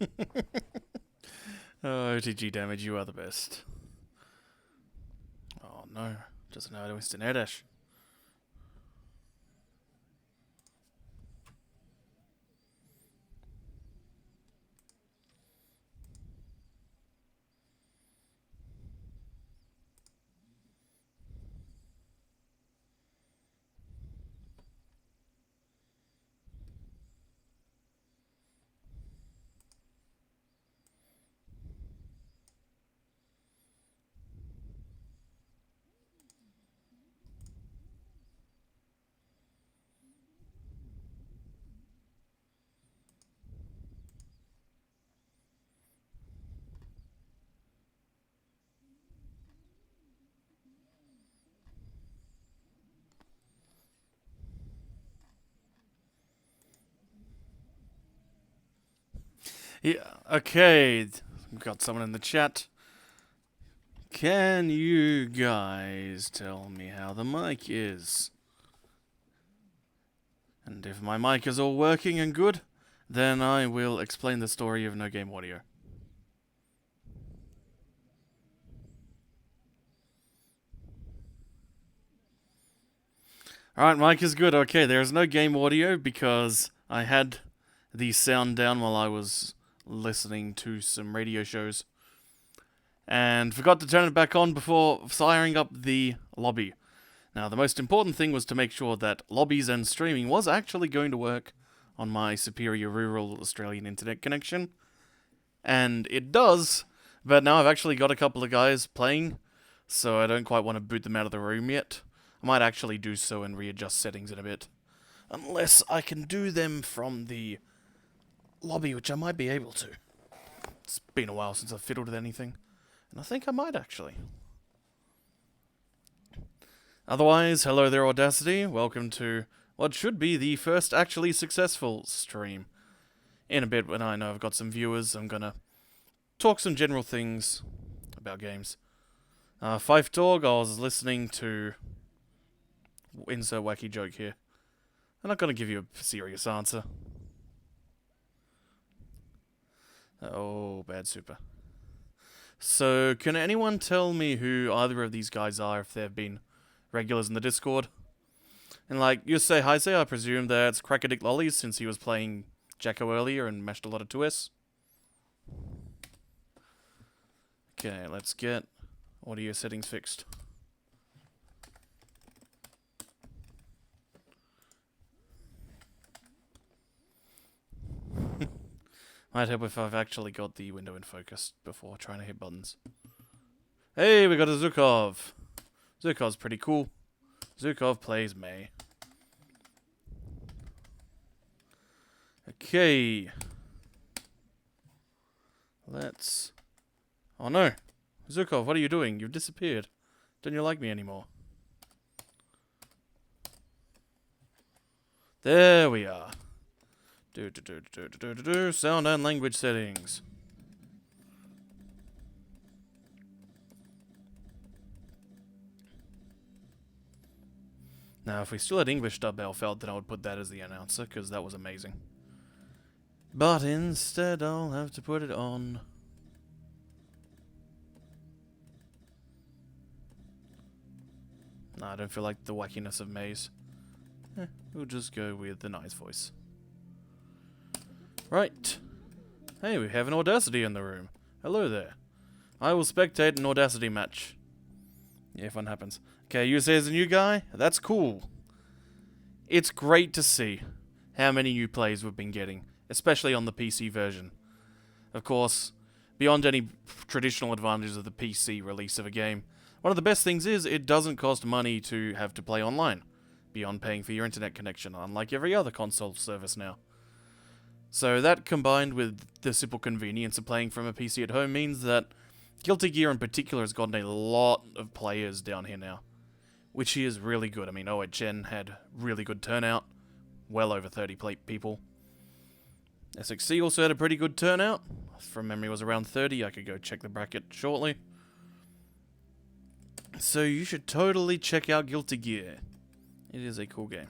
Oh, OTG damage, you are the best. Oh no, doesn't know how to instant air dash. Yeah, okay. We've got someone in the chat. Can you guys tell me how the mic is? And if my mic is all working and good, then I will explain the story of No Game Audio. Alright, mic is good. Okay, there's no game audio because I had the sound down while I was listening to some radio shows. And forgot to turn it back on before firing up the lobby. Now, the most important thing was to make sure that lobbies and streaming was actually going to work on my superior rural Australian internet connection. And it does, but now I've actually got a couple of guys playing, so I don't quite want to boot them out of the room yet. I might actually do so and readjust settings in a bit. Unless I can do them from the lobby, which I might be able to. It's been a while since I've fiddled with anything. And I think I might actually. Otherwise, hello there Audacity. Welcome to what should be the first actually successful stream. In a bit, when I know I've got some viewers, I'm gonna talk some general things about games. Fife Dog, I was listening to... Insert wacky joke here. I'm not gonna give you a serious answer. Oh, bad super. So, can anyone tell me who either of these guys are, if they've been regulars in the Discord? And like, you say hi, say, I presume that's Crackadick Lollies, since he was playing Jacko earlier and mashed a lot of 2S. Okay, let's get audio settings fixed. Might help if I've actually got the window in focus before trying to hit buttons. Hey, we got a Zukov. Zukov's pretty cool. Zukov plays May. Okay. Let's... Oh no. Zukov, what are you doing? You've disappeared. Don't you like me anymore? There we are. Sound and language settings. Now, if we still had English dub Elfeld, then I would put that as the announcer, because that was amazing. But instead, I'll have to put it on. Nah, I don't feel like the wackiness of Maze. We'll just go with the nice voice. Right. Hey, we have an Audacity in the room. Hello there. I will spectate an Audacity match. Yeah, if one happens. Okay, you say as a new guy? That's cool. It's great to see how many new plays we've been getting, especially on the PC version. Of course, beyond any traditional advantages of the PC release of a game, one of the best things is it doesn't cost money to have to play online, beyond paying for your internet connection, unlike every other console service now. So that, combined with the simple convenience of playing from a PC at home, means that Guilty Gear in particular has gotten a lot of players down here now, which is really good. I mean, OHN had really good turnout, well over 30 people. SXC also had a pretty good turnout. From memory, it was around 30. I could go check the bracket shortly. So you should totally check out Guilty Gear. It is a cool game.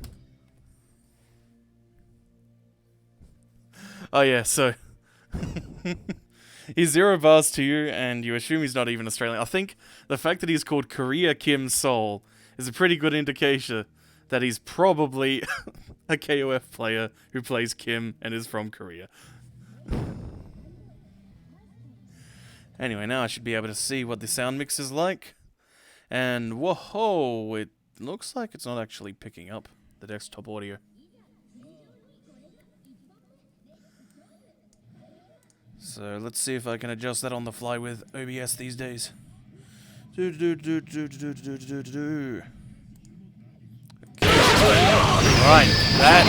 Oh yeah, so... He's 0 bars to you, and you assume he's not even Australian. I think the fact that he's called Korea Kim Seoul is a pretty good indication that he's probably a KOF player who plays Kim and is from Korea. Anyway, now I should be able to see what the sound mix is like. And whoa, it looks like it's not actually picking up the desktop audio. So let's see if I can adjust that on the fly with OBS these days. Right, that.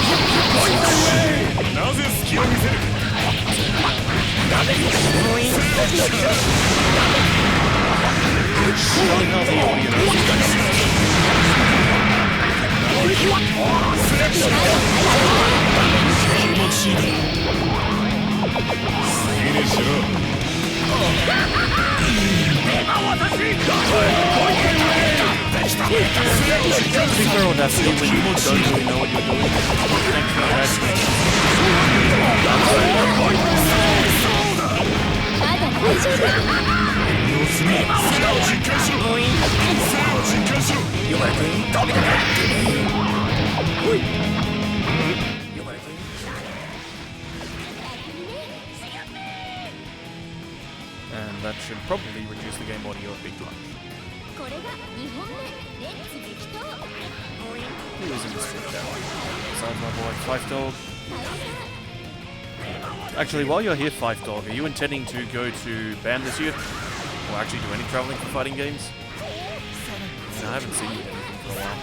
Audacity when you don't really know what you're doing. Thanks for and that should probably reduce the game audio a big bunch. Who is in the street now? Besides my boy, Fife Dog. Actually, while you're here, Fife Dog, are you intending to go to BAM this year? Or actually do any traveling for fighting games? No, I haven't seen you anything for a while.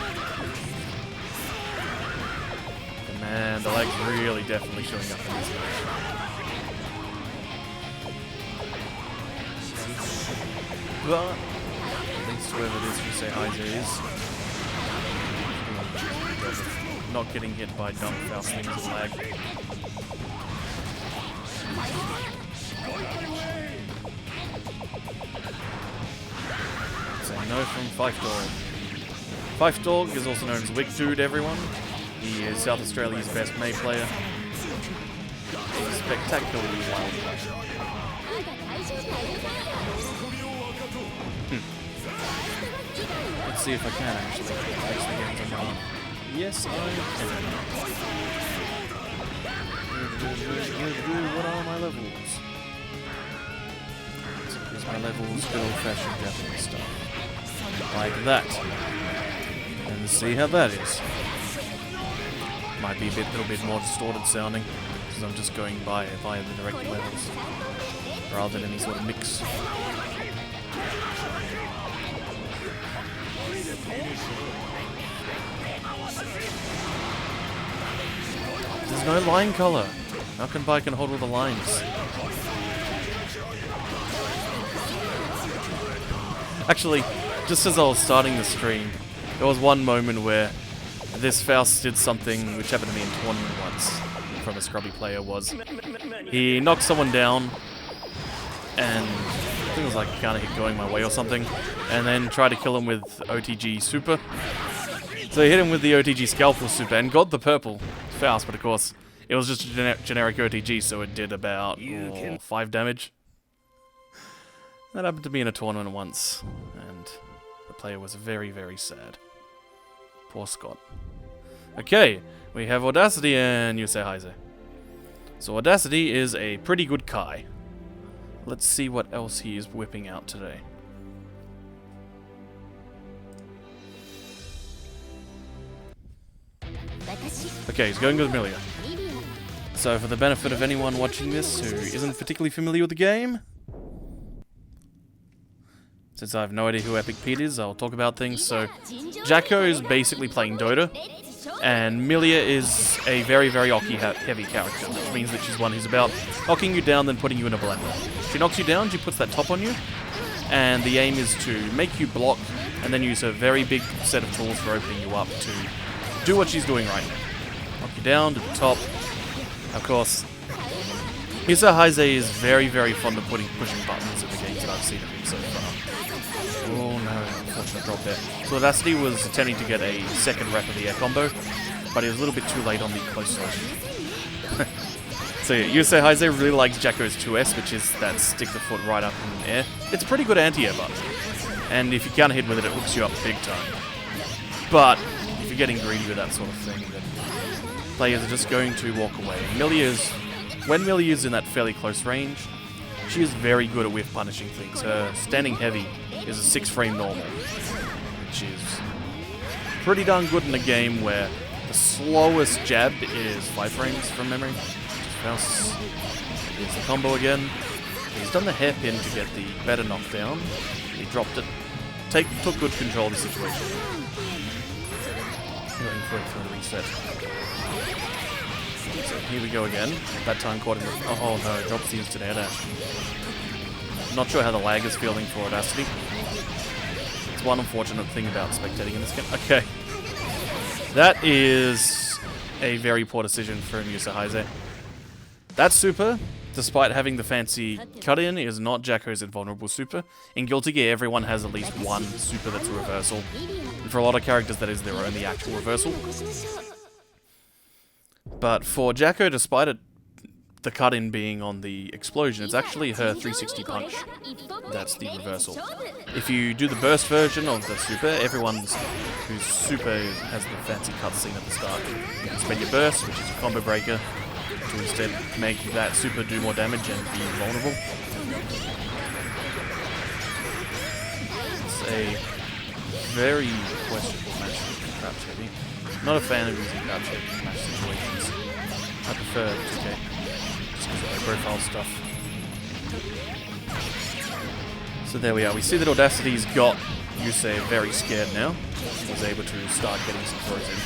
But man, the leg's really definitely showing up in this match. But at least whoever it is you say hi there is not getting hit by dumb foul things and lag. So no from Fife Dog. Fife Dog is also known as Wick Dude, everyone. He is South Australia's best May player. He's a spectacularly wild player. Let's see if I can actually place the games on my... Yes, I can. What are my levels? Let's increase my levels, good old-fashioned Japanese stuff. Like that. And see how that is. Might be a little bit more distorted sounding, because I'm just going via the direct levels, rather than any sort of mix. There's no line color. How come I can hold all the lines? Actually, just as I was starting the stream, there was one moment where this Faust did something which happened to me in tournament once from a scrubby player. Was he knocked someone down and I think it was like kind of hit going my way or something, and then tried to kill him with OTG Super. So he hit him with the OTG Scalpel Super and got the purple Faust, but of course it was just a generic OTG, so it did about 5 damage. That happened to me in a tournament once, and the player was very, very sad. Poor Scott. Okay, we have Audacity and you say hi, Zay. So Audacity is a pretty good Kai. Let's see what else he is whipping out today. Okay, he's going with Milia. So for the benefit of anyone watching this who isn't particularly familiar with the game, since I have no idea who Epic Pete is, I'll talk about things. So Jacko is basically playing Dota, and Milia is a very, very Oki heavy character, which means that she's one who's about knocking you down then putting you in a blender. She knocks you down, she puts that top on you, and the aim is to make you block and then use a very big set of tools for opening you up to do what she's doing right now. Knock you down to the top. Of course, Misa Heise is very, very fond of pushing buttons in the games that I've seen of him so far. Oh no, unfortunate drop there. So Audacity was attempting to get a second rep of the air combo, but he was a little bit too late on the close side. So yeah, Yusei Heise really likes Jacko's 2S, which is that stick the foot right up in the air. It's a pretty good anti-air button. And if you counter hit with it, it hooks you up big time. But if you're getting greedy with that sort of thing, then players are just going to walk away. When Milia's in that fairly close range, she is very good at whiff punishing things. Her standing heavy is a 6-frame normal, which is pretty darn good in a game where the slowest jab is 5 frames from memory. Faust. Here's the combo again. He's done the hairpin to get the better knockdown. He dropped it. Took good control of the situation. Going for it for the reset. So here we go again. That time caught him with... Oh no, drops the instant air dash. Not sure how the lag is feeling for Audacity. It's one unfortunate thing about spectating in this game. Okay. That is a very poor decision from Yusei Heise. That super, despite having the fancy cut-in, is not Jacko's invulnerable super. In Guilty Gear, everyone has at least one super that's a reversal. And for a lot of characters, that is their only actual reversal. But for Jacko, despite the cut-in being on the explosion, it's actually her 360 punch that's the reversal. If you do the burst version of the super, everyone whose super has the fancy cutscene at the start. You can spend your burst, which is a combo breaker, to instead make that super do more damage and be vulnerable. It's a very questionable match with crouch heavy. Not a fan of using crouch heavy in match situations. I prefer 2K, just because of the profile stuff. So there we are. We see that Audacity's got Yusei very scared now. He's able to start getting some throws in.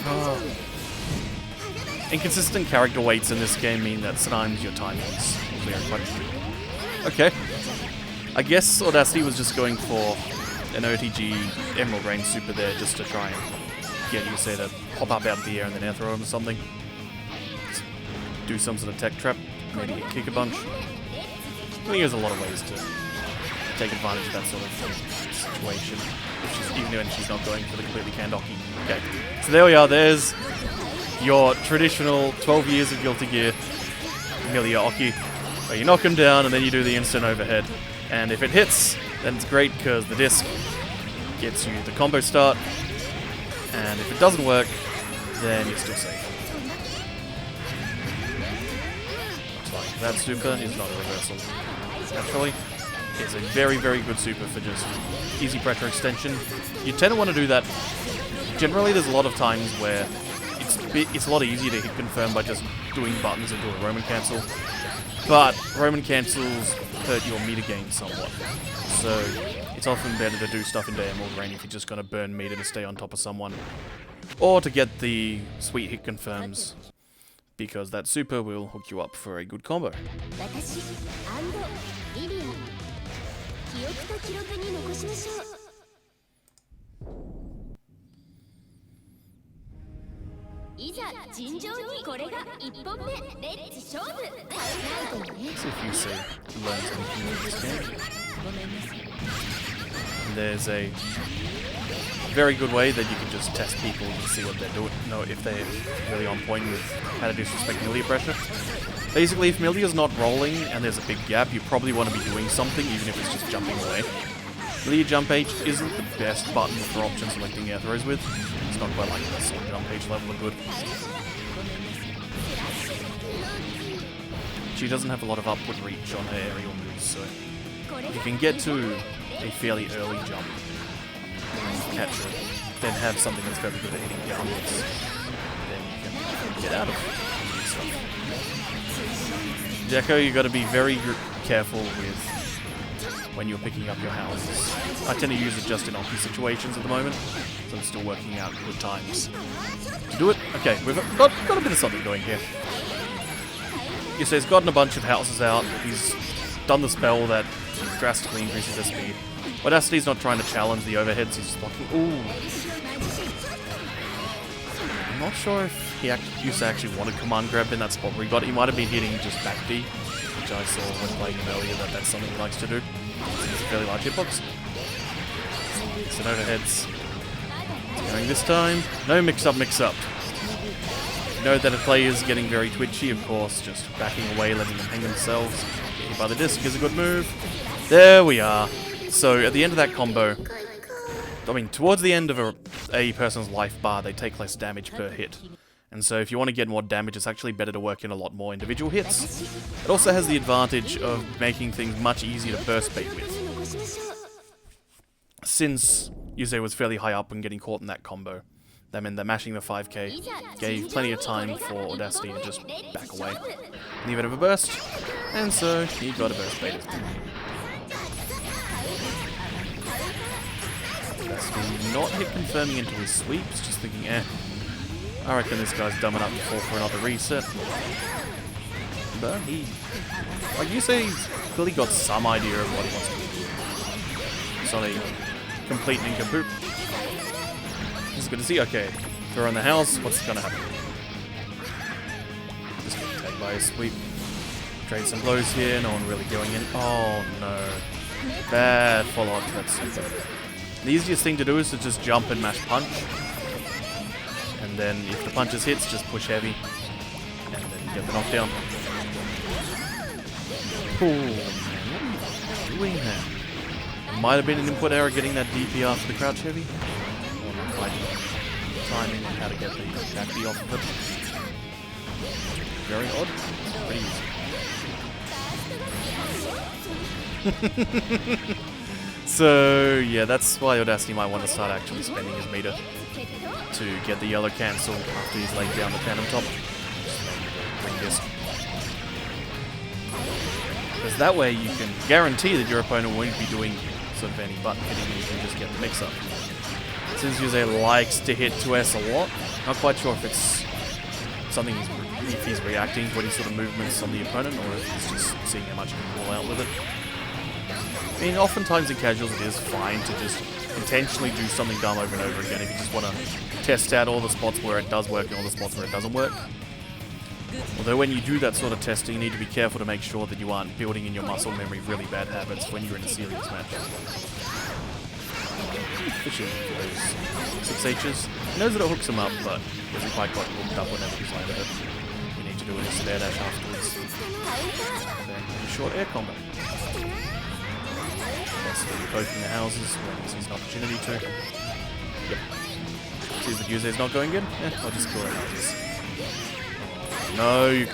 Oh. Inconsistent character weights in this game mean that sometimes your timing is very quite. Okay. I guess Audacity was just going for an OTG Emerald Rain super there just to try and get Yusei to pop up out of the air and then air throw him or something. Do some sort of tech trap, maybe kick a bunch. I think there's a lot of ways to take advantage of that sort of situation, even when she's not going for the completely canned Oki. Okay, so there we are, there's your traditional 12 years of Guilty Gear Milia Oki, where you knock him down and then you do the instant overhead. And if it hits, then it's great because the disc gets you the combo start, and if it doesn't work, then you're still safe. Looks like that super is not a reversal. Naturally, it's a very, very good super for just easy pressure extension. You tend to want to do that. Generally, there's a lot of times where it's a lot easier to hit confirm by just doing buttons and do a Roman cancel. But Roman cancels hurt your meter gain somewhat. So it's often better to do stuff into Emerald Rain if you're just going to burn meter to stay on top of someone. Or to get the sweet hit confirms, because that super will hook you up for a good combo. See if you see learns anything in this game. There's a very good way that you can just test people to see what they're doing, know if they're really on point with how to disrespect Milia pressure. Basically, if Milia's not rolling and there's a big gap, you probably want to be doing something, even if it's just jumping away. Milia Jump H isn't the best button for option selecting air throws with. It's not quite like this sort of Jump H level of good. She doesn't have a lot of upward reach on her aerial moves, so if you can get to a fairly early jump and catch her, then have something that's very good at hitting downwards, then you can get out of stuff. Jacko, you got to be very careful with when you're picking up your houses. I tend to use it just in Oki situations at the moment, so I'm still working out good times to do it. Okay, we've got a bit of something going here. Yusei's gotten a bunch of houses out. He's done the spell that drastically increases their speed. Audacity's not trying to challenge the overheads, he's just blocking. Ooh. I'm not sure if Yusei actually wanted command grab in that spot where he got it. He might have been hitting just back D, which I saw when playing him earlier that's something he likes to do. It's a fairly large hitbox. So overheads. It's going this time. No mix up. you know that a player is getting very twitchy, of course, just backing away, letting them hang themselves. Getting by the disc is a good move. There we are. So at the end of that combo, I mean, towards the end of a person's life bar, they take less damage per hit. And so if you want to get more damage, it's actually better to work in a lot more individual hits. It also has the advantage of making things much easier to burst bait with. Since Yusei was fairly high up and getting caught in that combo, that meant that mashing the 5k gave plenty of time for Audacity to just back away in the event of a burst, and so he got a burst bait as well. Audacity not hit confirming into his sweeps, just thinking, I reckon this guy's dumb enough to fall for another reset. But he, like you say, he's clearly got some idea of what he wants to do. It's not a complete nincompoop. It's good to see. Okay, throw in the house. What's gonna happen? Just getting tagged by a sweep. Trade some blows here. No one really going in. Oh no! Bad follow-up to that super. The easiest thing to do is to just jump and mash punch. And then if the punches hits, just push heavy. And then you get the knockdown. Oh man, what are you doing there? Might have been an input error getting that DP after the crouch heavy. Or not quite timing on how to get the back D off of it. Very odd. So yeah, that's why Audacity might want to start actually spending his meter to get the yellow cancel after he's laid down the tandem top. Ring disc. Because that way you can guarantee that your opponent won't be doing sort of any button hitting and you can just get the mix up. Since Yusei likes to hit 2S a lot, not quite sure if it's something if he's reacting to any sort of movements on the opponent or if he's just seeing how much he can pull out with it. I mean, oftentimes in casuals it is fine to just intentionally do something dumb over and over again if you just want to test out all the spots where it does work and all the spots where it doesn't work. Although when you do that sort of testing, you need to be careful to make sure that you aren't building in your muscle memory really bad habits when you're in a serious match. Fishing for those 6Hs. He knows that it hooks him up, but he hasn't quite got hooked up whenever he's landed it. You need to do a spare dash afterwards. And then a short air combo. Best to be poking the houses when he sees an opportunity to. Yep. Sees that Yusei's not going good? Yeah, I'll just kill the houses. No.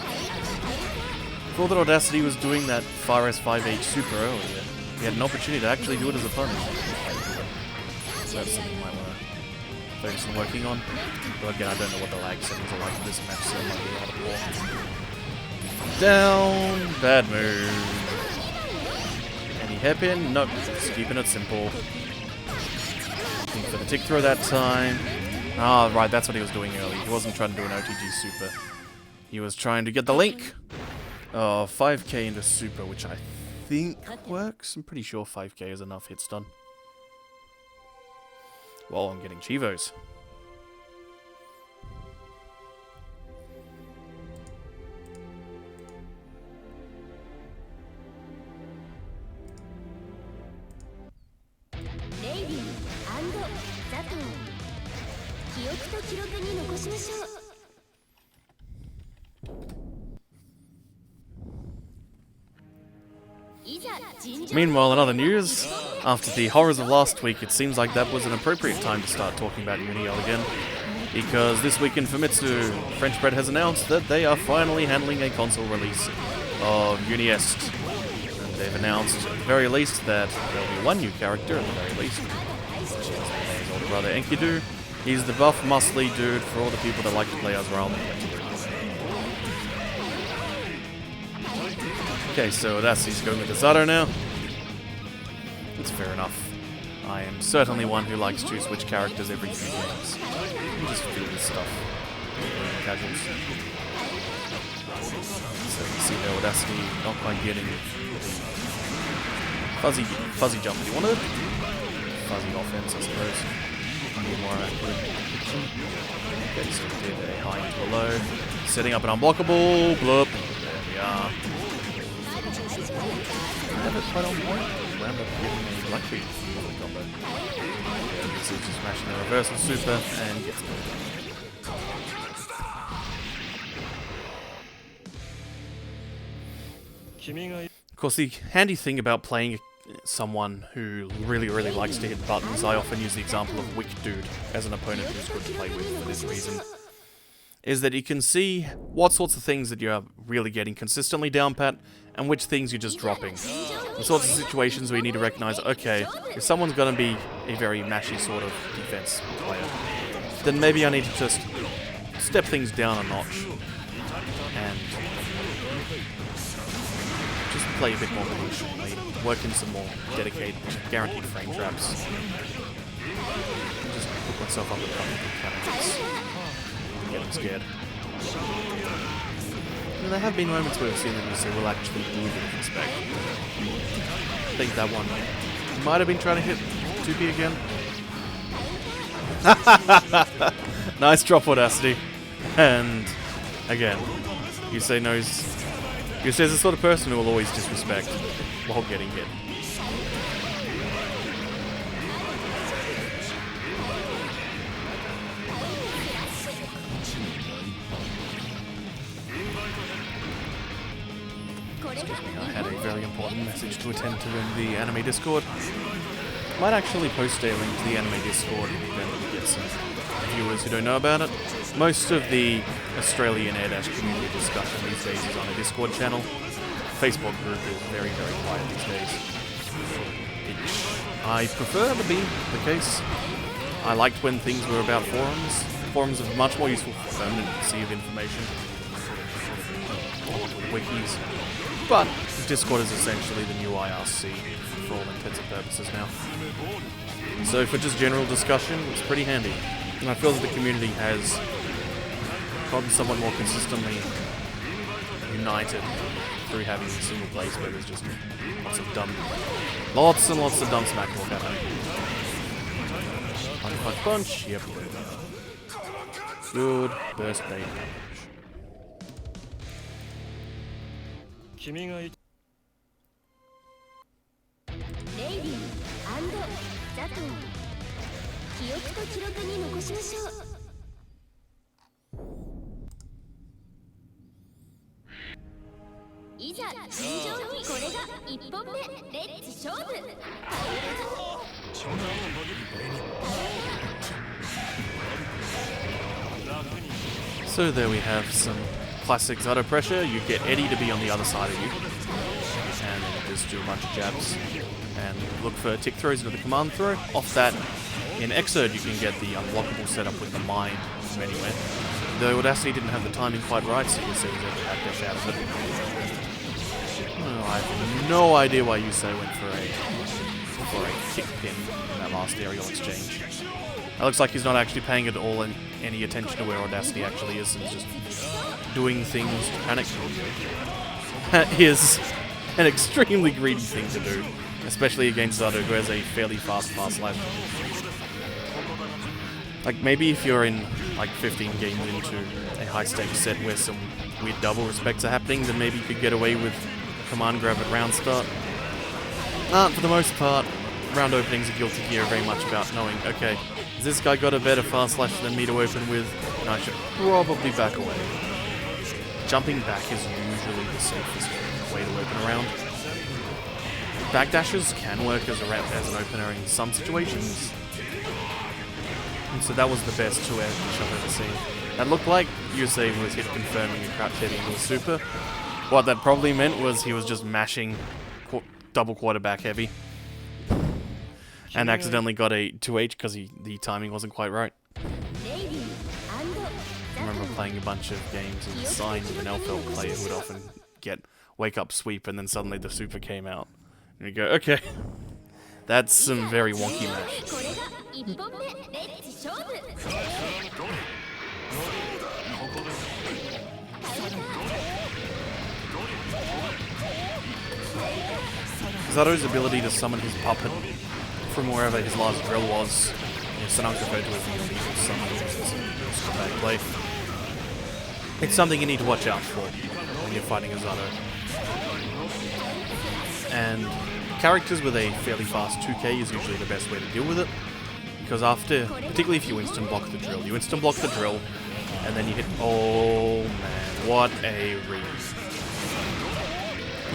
Thought that Audacity was doing that far S5H super earlier. He had an opportunity to actually do it as a punish. So that's something you might want to focus on working on. But again, I don't know what the lag settings are like for this match, so it might be a lot of poor. Down. Bad move. Any hairpin? Nope. Just keeping it simple. Looking for the tick throw that time. Ah, right, that's what he was doing earlier. He wasn't trying to do an OTG super. He was trying to get the link. Oh, 5k into super, which I think works. I'm pretty sure 5k is enough hits done. Well, I'm getting Chivos. Meanwhile, in other news, after the horrors of last week, it seems like that was an appropriate time to start talking about Uniel again. Because this week in Famitsu, French Bread has announced that they are finally handling a console release of Uniest. And they've announced, at the very least, that there'll be one new character, at the very least, which is his older brother Enkidu. He's the buff, muscly dude for all the people that like to play as Realm. Okay, so he's going with the Zato now. That's fair enough. I am certainly one who likes to switch characters every few games. You just feel this stuff. Casuals. So you see the Audacity not quite getting the fuzzy jump that he wanted. Fuzzy offense, I suppose. Be more accurate. Okay, so we did a high into a low. Setting up an unblockable. Bloop. There we are. Have it quite on point. Wound up getting a black beat for the combo. Yeah, this is just smashing the reversal super and gets it. Of course, the handy thing about playing someone who really likes to hit buttons, I often use the example of Wick Dude as an opponent who's good to play with for this reason, is that you can see what sorts of things that you're really getting consistently down pat and which things you're just dropping. The sorts of situations where you need to recognize, okay, if someone's going to be a very mashy sort of defense player, then maybe I need to just step things down a notch and just play a bit more patiently, work in some more dedicated, guaranteed frame traps. Just put myself up with a couple of characters. Getting scared. And there have been moments where we've seen that Yusa will actually do a bit of respect. I think that one might have been trying to hit 2P again. Nice drop Audacity. And again, Yusa's the sort of person who will always disrespect while getting hit. I had a very important message to attend to in the anime Discord. Might actually post a link to the anime Discord in the event that we get some viewers who don't know about it. Most of the Australian Air Dash community discussion these days is on a Discord channel. Facebook group is very quiet these days. I prefer to be the case. I liked when things were about forums. Forums are much more useful for permanency of information. Wikis. But Discord is essentially the new IRC for all intents and purposes now. So for just general discussion, it's pretty handy. And I feel that the community has gotten somewhat more consistently united through having single plays where there's just lots and lots of dumb smack talk happening. Punch, punch, yep. Good burst bait. So there we have some classic Zato pressure. You get Eddie to be on the other side of you, and then you just do a bunch of jabs and look for tick throws into the command throw. Off that, in Xrd you can get the unblockable setup with the mine from anywhere. Though Audacity didn't have the timing quite right, so you see was able to backdash out of it. I have no idea why Yusei went for a kick pin in that last aerial exchange. It looks like he's not actually paying at all any attention to where Audacity actually is, and he's just doing things to panic. That is an extremely greedy thing to do, especially against Zato, who has a fairly fast pass slash. Like, maybe if you're in like 15 games into a high-stakes set where some weird double respects are happening, then maybe you could get away with command grab at round start. For the most part, round openings of Guilty Gear are very much about knowing, okay, has this guy got a better fast slash than me to open with, and I should probably back away. Jumping back is usually the safest way to open a round. Backdashes can work as an opener in some situations. And so that was the best 2-air push I've ever seen. That looked like Yusei was hit confirming a crouch head into a super. What that probably meant was he was just mashing double quarterback heavy. And accidentally got a 2H because the timing wasn't quite right. I remember playing a bunch of games in Sign with an LFL player who would often get wake up sweep and then suddenly the super came out. And you go, okay, that's some very wonky mash. Zato's ability to summon his puppet from wherever his last drill was, sometimes referred to as the illegal summon, it's a bad play. It's something you need to watch out for when you're fighting a Zato. And characters with a fairly fast 2K is usually the best way to deal with it, because after, particularly if you instant block the drill, and then you hit, oh man, what a read.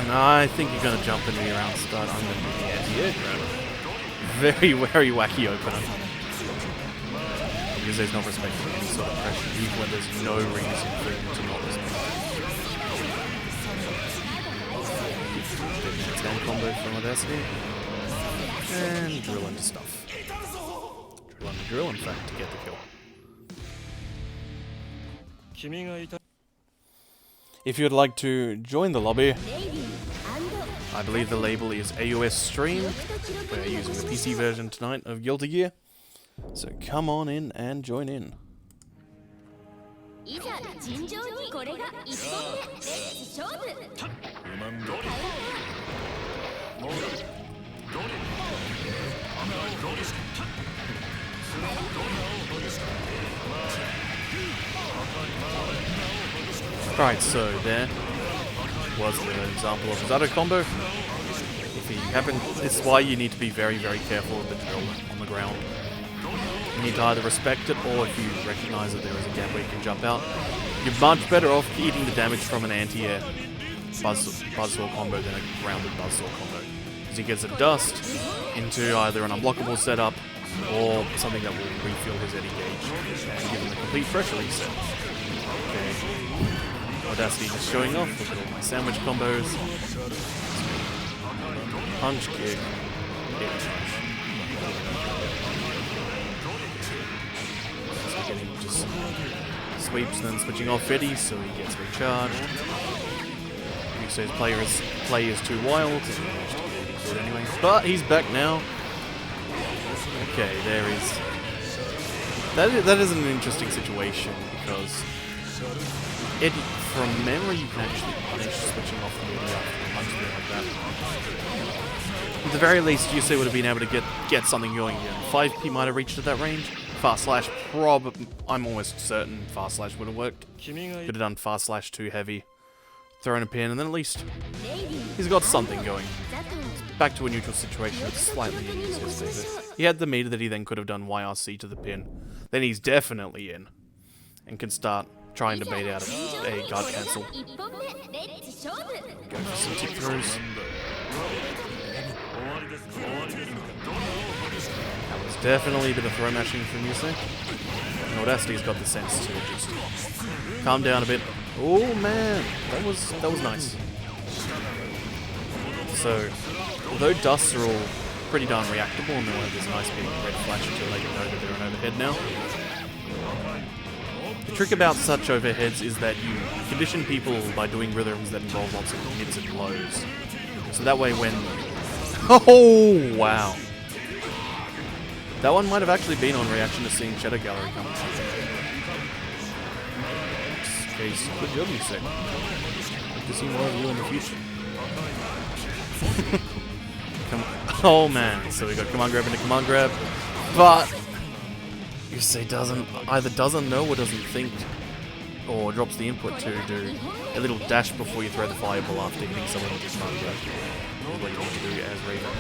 No, I think you're going to jump into your round start. I'm going to do the anti-air grab. Very, very wacky opener. Because there's not respecting any sort of pressure, even when there's no reason for him to not respect. Stand combo from Audacity. And drill into stuff. Drill into drill, in fact, to get the kill. If you'd like to join the lobby, I believe the label is AOS Stream. We're using the PC version tonight of Guilty Gear. So come on in and join in. Right, so there was an example of his auto combo. If he happened, this is why you need to be very, very careful with the drill on the ground. You need to either respect it, or if you recognize that there is a gap where you can jump out, you're much better off eating the damage from an anti-air buzzsaw combo than a grounded buzzsaw combo. Because he gets a dust into either an unblockable setup or something that will refill his eddy gauge and give him a complete pressure reset. Okay. Audacity just showing off. Look at all my sandwich combos. Punch, kick, hit, punch. So getting just sweeps and then switching off eddy so he gets recharged. You say his play is too wild. Anyway, but he's back now. Okay, there is. That is an interesting situation because from memory you can actually punish switching off the media after punching like that. At the very least, Yusei would have been able to get something going here. 5P might have reached at that range. Fast slash I'm almost certain fast slash would have worked. Could have done fast slash too heavy, thrown a pin, and then at least he's got something going. Back to a neutral situation with slightly easier state. He had the meter that he then could have done YRC to the pin. Then he's definitely in and can start trying to bait out a guard cancel. Go for some tip throws. That was definitely a bit of throw mashing from Yusei. And Audacity's got the sense to just calm down a bit. Oh man, that was nice. So, although dusts are all pretty darn reactable and they'll have this nice big red flash to let you know that they're an overhead now. The trick about such overheads is that you condition people by doing rhythms that involve lots of hits and lows. So that way when... Oh, wow. That one might have actually been on reaction to seeing Shadow Gallery come. Okay, good job, you say. Hope to see more of you in the future. Oh man, so we got command grab into command grab, but Yusei either doesn't know or doesn't think, or drops the input to do a little dash before you throw the fireball after hitting someone with your command grab. That's what you want to do as Raven.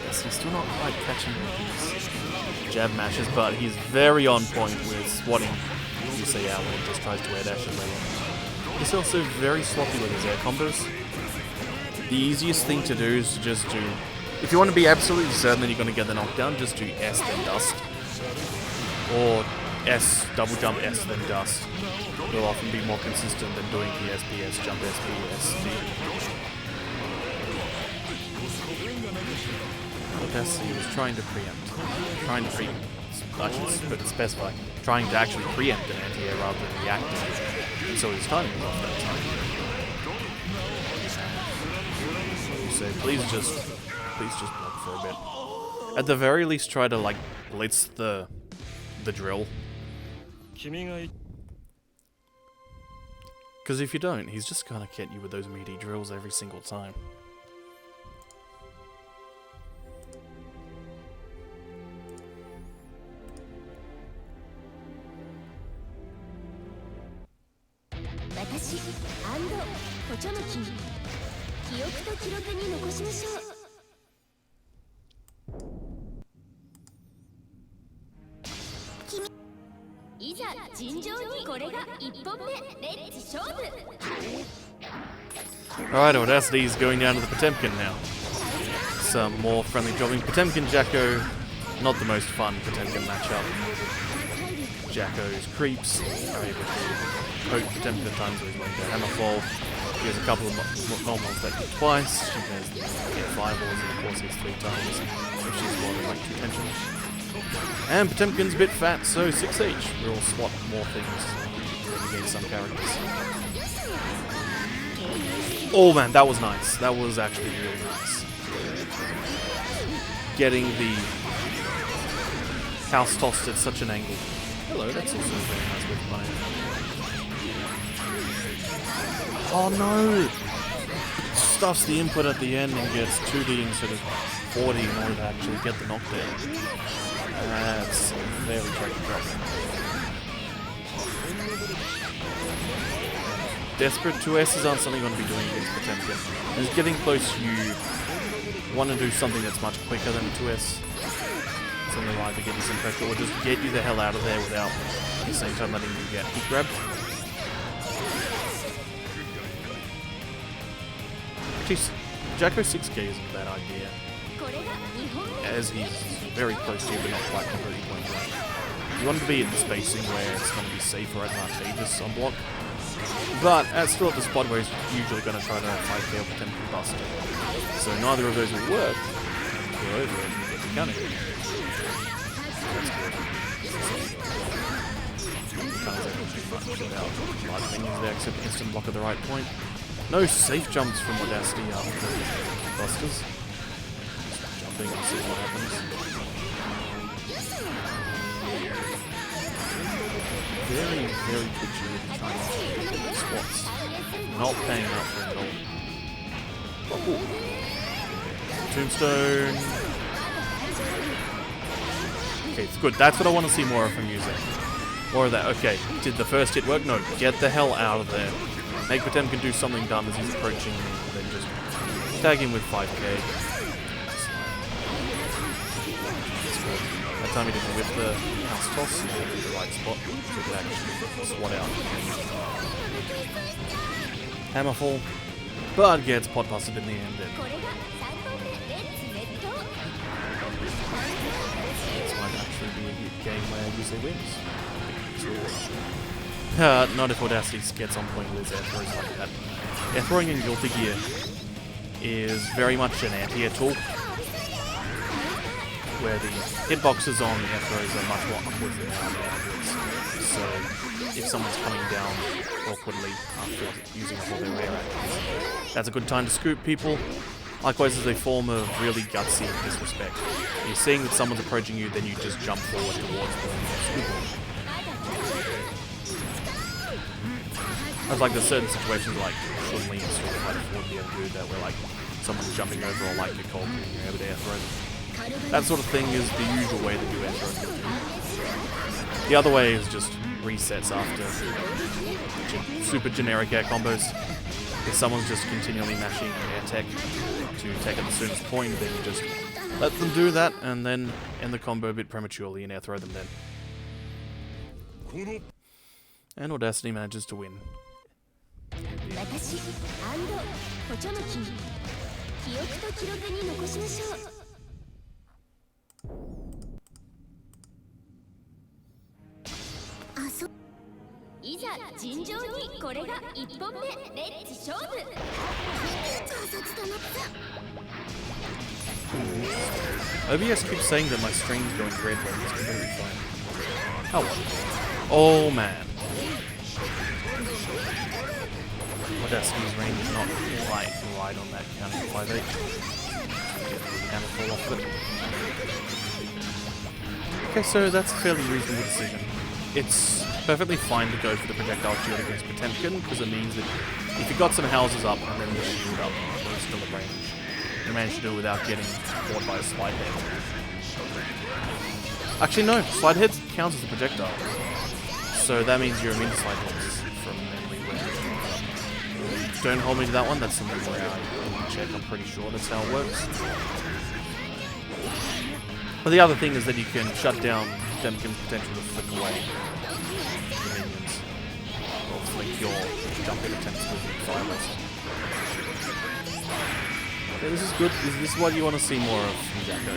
Yes, he's still not quite catching these jab mashes, but he's very on point with swatting Yusei out when he just tries to air dash and lay in. He's also very sloppy with his air combos. The easiest thing to do is to just do... If you want to be absolutely certain that you're going to get the knockdown, just do S then dust. Or S, double jump S then dust. Will often be more consistent than doing PS, PS, jump S, PS, D. Audacity was trying to preempt. I should specify. Trying to actually preempt an anti-air rather than react to it. And so his timing was off that time. So please just block for a bit. At the very least, try to like blitz the drill. Because if you don't, he's just gonna get you with those meaty drills every single time. Alright, Audacity is going down to the Potemkin now. Some more friendly jobbing. Potemkin Jacko, not the most fun Potemkin matchup. Jacko's creeps are able to poke Potemkin at times where he's going to Hammerfall. He has a couple of normals that hit twice. She has get fireballs and of course hits 3 times if she's more than like 2 tensions. And Potemkin's a bit fat, so 6 each. We'll swap more things against some characters. Oh man, that was nice. That was actually really nice. Getting the house tossed at such an angle. Hello, that's also very nice with mine. Oh no! Stuffs the input at the end and gets 2D instead of 40 in order to actually get the knockdown. That's very tricky drop. Desperate 2S's aren't something you want to be doing against Potemkin. As getting close, you want to do something that's much quicker than a 2S. Something like to get you some pressure, or just get you the hell out of there without at the same time letting you get heat grabbed. Actually, Jacko 6K isn't a bad idea, as he's very close to you but not quite completely point blank. You want to be in the spacing where it's going to be safe or advantageous on block, but still at the spot where he's usually going to try to 5K or Potemkin bust. So neither of those will work, and go over it and you get the counter. That's good. Can't exactly do much without large minions there except instant block at the right point. No safe jumps from Audacity after busters. Just jumping and see what happens. Very, very twitchy with trying to get the squats. Not paying out for it at all. Oh, Tombstone. Okay, it's good. That's what I want to see more of him using. More of that. Okay, did the first hit work? No, get the hell out of there. Make Potemkin do something dumb as he's approaching me, and then just tag him with 5K. That time he didn't whip the house toss, he did it in the right spot, so he could actually swat out. Hammerfall, but gets pot busted in the end. This might actually be a game where Yusei wins. Not if Audacity gets on point with air throws like that. Air throwing in Guilty Gear is very much an anti-air tool, where the hitboxes on air throws are much more upwards than downwards. So if someone's coming down awkwardly after using all their air actions, that's a good time to scoop people. Likewise, as a form of really gutsy disrespect. You're seeing that someone's approaching you, then you just jump forward towards them and scoop them. It's like there's certain situations like Chun-Li and sort of like would be able to do that where like someone's jumping over or like you're cold and you're able to air throw. That sort of thing is the usual way to do air throw. The other way is just resets after super generic air combos. If someone's just continually mashing air tech to tech at the soonest point, then you just let them do that and then end the combo a bit prematurely and air throw them then. And Audacity manages to win. OBS keeps saying that my stream's going red when it's completely fine. Oh well. Oh man. Audacity's range is not quite right on that counter 5-8. Hammerfall off it. Okay, so that's a fairly reasonable decision. It's perfectly fine to go for the projectile shield against Potemkin, because it means that if you got some houses up and then the shield up, there's still a range. You managed to do it without getting caught by a slide head. Actually no, slide head counts as a projectile. So that means you're immune to slide heads from memory. Don't hold me to that one, that's something where I can check, I'm pretty sure that's how it works. But the other thing is that you can shut down Potemkin's potential to flick away. link your jumping attempts with fire wrestle. Yeah, this is good. This is what you want to see more of from Jacko.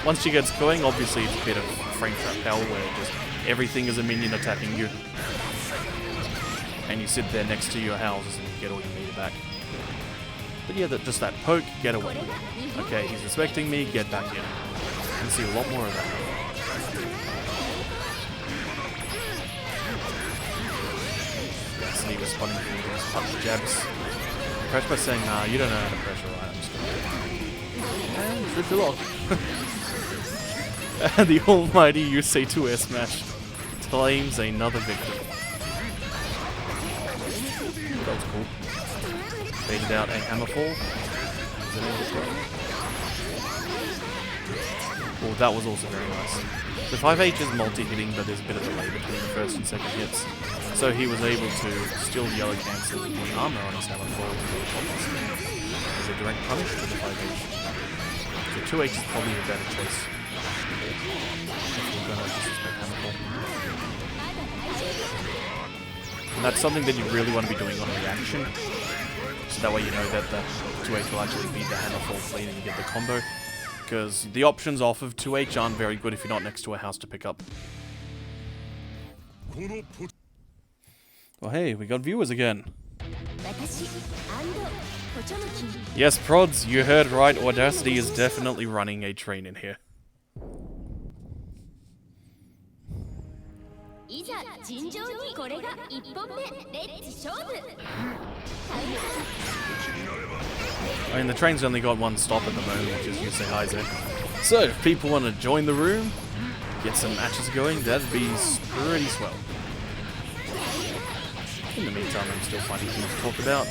Once she gets going, obviously it's a bit of frame trap hell where just everything is a minion attacking you. And you sit there next to your houses and you get all your meter back. But yeah, just that poke, get away. Okay, he's respecting me, get back in. You can see a lot more of that. Yes, and he responding to these punch jabs. Press by saying, nah, you don't know how to pressure right, I'm just gonna... And rip you off. And the almighty UC2 air smash claims another victory. That was cool. Baited out a hammer fall. Oh, that was also very nice. The 5H is multi-hitting, but there's a bit of delay between the first and second hits. So he was able to still yellow cancel the armor on his hammer fall to the top as a direct punish to the 5H. So 2H is probably a better choice. If we're gonna disrespect hammer fall. And that's something that you really want to be doing on reaction. So that way you know that the 2H will actually beat the hammer fall clean and you get the combo. Because the options off of 2H aren't very good if you're not next to a house to pick up. Well, hey, we got viewers again. Yes, prods, you heard right. Audacity is definitely running a train in here. I mean, the train's only got one stop at the moment, which is Yusei Heiser. So, if people want to join the room, get some matches going, that'd be pretty swell. In the meantime, I'm still finding things to talk about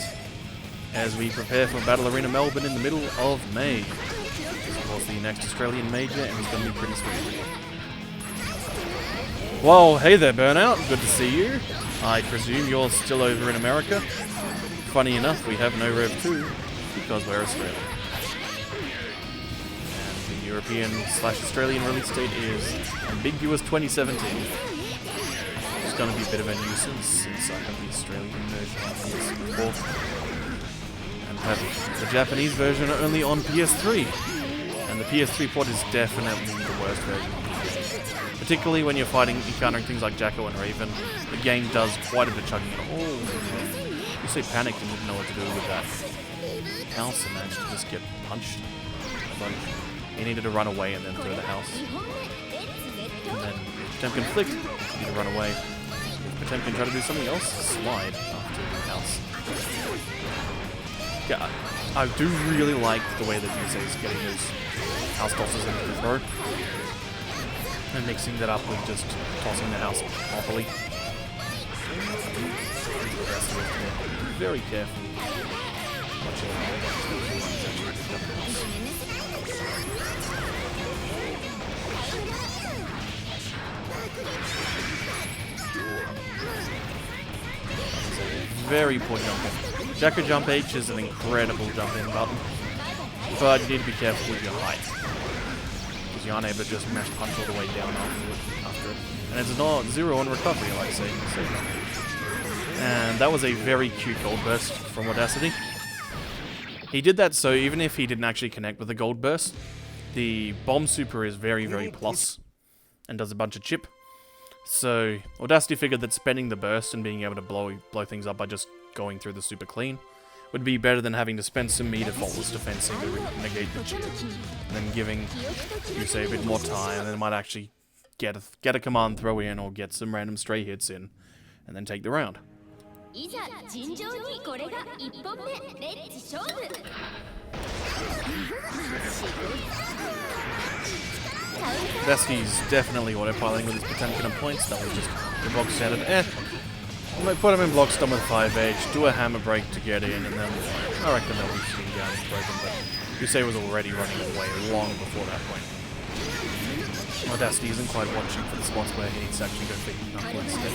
as we prepare for Battle Arena Melbourne in the middle of May. This is, of course, the next Australian major, and it's going to be pretty sweet. Well, hey there, Burnout. Good to see you. I presume you're still over in America. Funny enough, we have no Rev 2 because we're Australian. And the European/Australian release date is ambiguous 2017. It's going to be a bit of a nuisance since I have the Australian version on PS4 and have the Japanese version only on PS3. And the PS3 port is definitely the worst version. Particularly when you're encountering things like Jacko and Raven, the game does quite a bit of chugging in. Oh, you say panicked and didn't know what to do with that. House and managed to just get punched a bunch. He needed to run away and then throw the house. And then Potemkin flicked, he needed to run away. If Potemkin tried to do something else, slide after the house. Yeah, I do really like the way that Yusei is getting those house tosses into the throw. And mixing that up with just tossing the house properly. Very careful. Very poor jumping. Jacko Jump H is an incredible jumping button, but you need to be careful with your height. Because you aren't able to just mash punch all the way down after it. And it's not zero on recovery, like I say. And that was a very cute gold burst from Audacity. He did that so even if he didn't actually connect with the gold burst, the bomb super is very, very plus and does a bunch of chip. So Audacity figured that spending the burst and being able to blow things up by just going through the super clean would be better than having to spend some meter faultless defensing to negate the chip, and then giving Yusei a bit more time, and then might actually get a command throw in or get some random stray hits in, and then take the round. Vesty's definitely autopiloting with his Potemkin and points. That was just the box standard. You might put him in block stun with 5H, do a hammer break to get in, and then I reckon they'll be shooting down his broken, but Yusei was already running away long before that point. Audacity isn't quite watching for the spots where he needs to actually go for knuckle instead.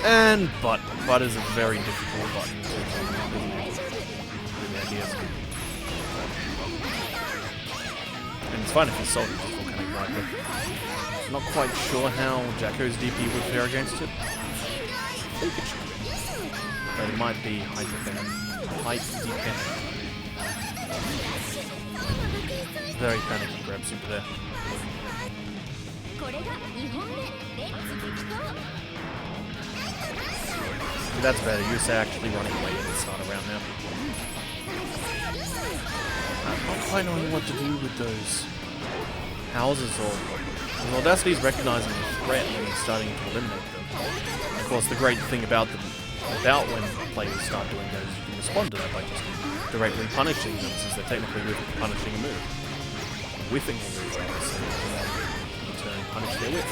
And butt. Butt is a very difficult button to and it's fine if he's sold, just full connect right, but Not quite sure how Jacko's DP would fare against it. But it might be height dependent. Very panicky grab super there. That's better. Yusei actually running away at the start around now. I'm not quite knowing what to do with those houses or... Audacity's recognizing the threat and he's starting to eliminate them. Of course, the great thing about them, about when players start doing those, you can respond to that by just directly punishing them, since they're technically punishing a move. Whiffing a move, I guess, so in turn punish their whiff.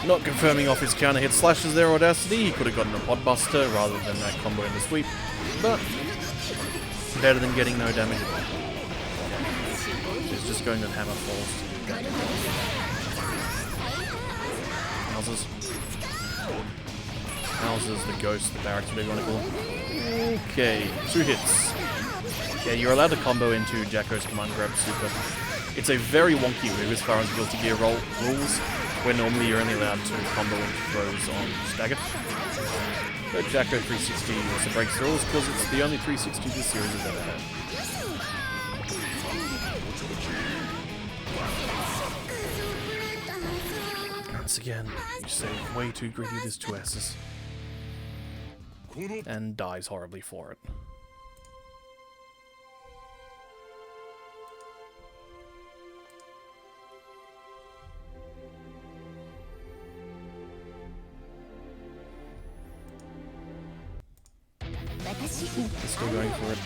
Not confirming off his counter hit slashes there, Audacity. He could have gotten a podbuster rather than that combo in the sweep, but better than getting no damage at all. He's just going to hammer falls to do damage. Houses, the ghost, the barracks, whatever you want to call them. Okay, 2 hits. Yeah, you're allowed to combo into Jacko's command grab super. It's a very wonky move as far as Guilty Gear rules, where normally you're only allowed to combo into throws on stagger. But Jacko 360 also breaks the rules because it's the only 360 this series has ever had. Once again, you say way too greedy with his 2 S's. And dies horribly for it. Still going for it.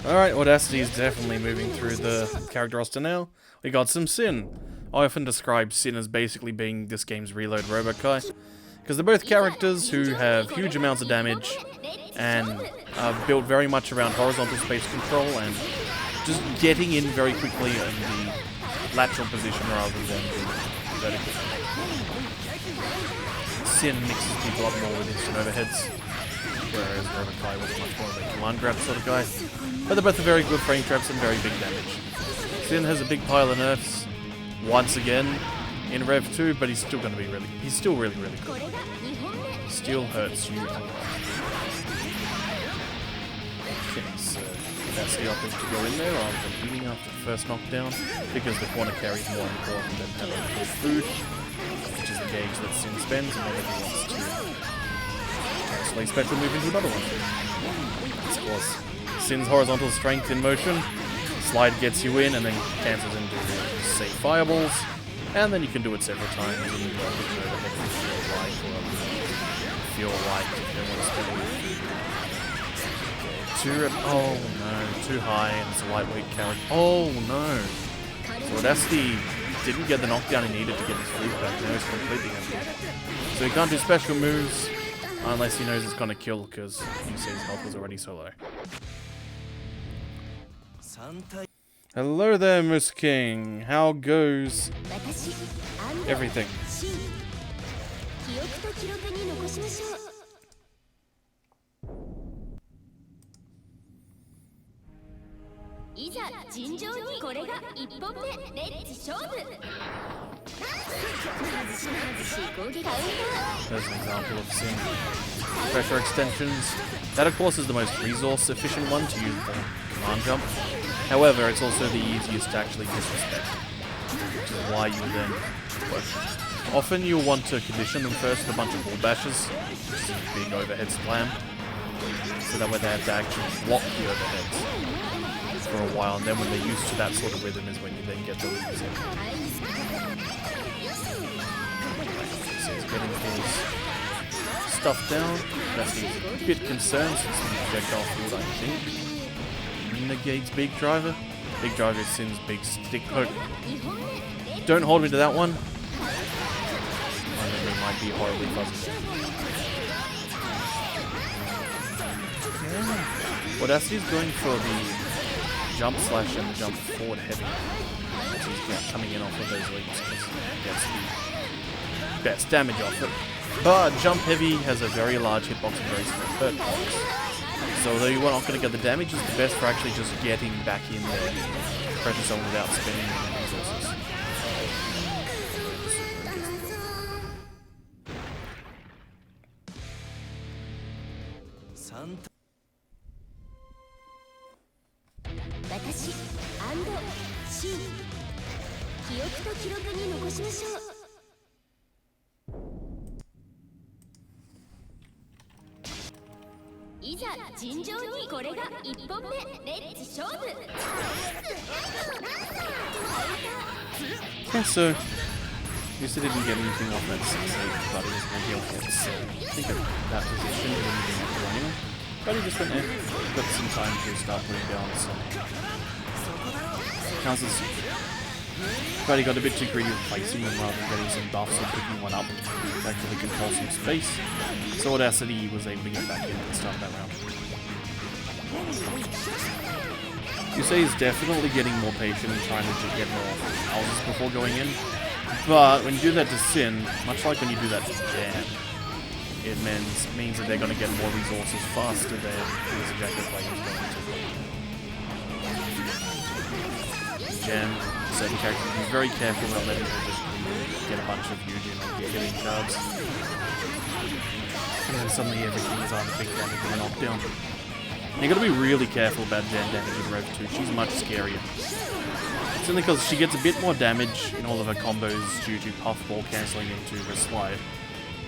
Alright, Audacity is definitely moving through the character roster now. We got some Sin. I often describe Sin as basically being this game's Reload Robokai, because they're both characters who have huge amounts of damage and are built very much around horizontal space control and just getting in very quickly in the lateral position rather than the vertical. Sin mixes people up more with instant overheads, whereas Robokai was much more of a command grab sort of guy. But they're both very good frame traps and very big damage. Sin has a big pile of nerfs, once again, in Rev 2, but he's still going to be really good. Still hurts you a lot. Okay, so that's the option to go in there rather than eating after the first knockdown, because the corner carry is more important than having good food, which is the gauge that Sin spends, and then he wants to cancel a special move into another one. Of course, Sin's horizontal strength in motion, slide gets you in and then cancels into, say, fireballs, and then you can do it several times and you go with overhead if you feel like you don't want to spend it. Oh no, too high and it's a lightweight character. Oh no! So Audacity didn't get the knockdown he needed to get his food back. Now he's completely empty. So he can't do special moves unless he knows it's gonna kill, because you see his health was already so low. Hello there, Moose King. How goes everything? There's an example of Sin pressure extensions. That, of course, is the most resource efficient one to use the command jump. However, it's also the easiest to actually disrespect, which is why you then... Often you'll want to condition them first with a bunch of wall bashes, which is a big overhead slam, so that way they have to actually block the overheads for a while, and then when they're used to that sort of rhythm is when you then get the loops in. So he's getting his stuff down. That's a bit concerned since the projectile field, I think, negates Big Driver. Big Driver is Sin's big stick poke. Don't hold me to that one. My memory might be horribly fuzzy. Yeah. Audacity's going for the jump slash and the jump forward heavy. He's coming in off of those leaps because he gets the best damage off it. But jump heavy has a very large hitbox and very small hurt box. So although you're not going to get the damage, it's the best for actually just getting back in there, pressure zone without spending any resources. Okay, so Yusa didn't get anything off that 6-8, but he was going to heal hits, so I think at that position he didn't get anything anyway. But he just went there, got some time to start putting down some houses. But he got a bit too greedy with placing them rather than getting some buffs and picking one up to actually control some space. So Audacity was able to get back in and start that round. Yusei is definitely getting more patient and trying to get more houses before going in. But when you do that to Sin, much like when you do that to Jan, it means that they're going to get more resources faster than the Jacket player is going to. Jan, certain characters, be very careful about letting her just get a bunch of Yujin or get healing cards. And then suddenly everything is either big damage or knockdown. And you gotta be really careful about Jan damage in Rev 2, she's much scarier. Simply because she gets a bit more damage in all of her combos due to Puffball cancelling into her slide.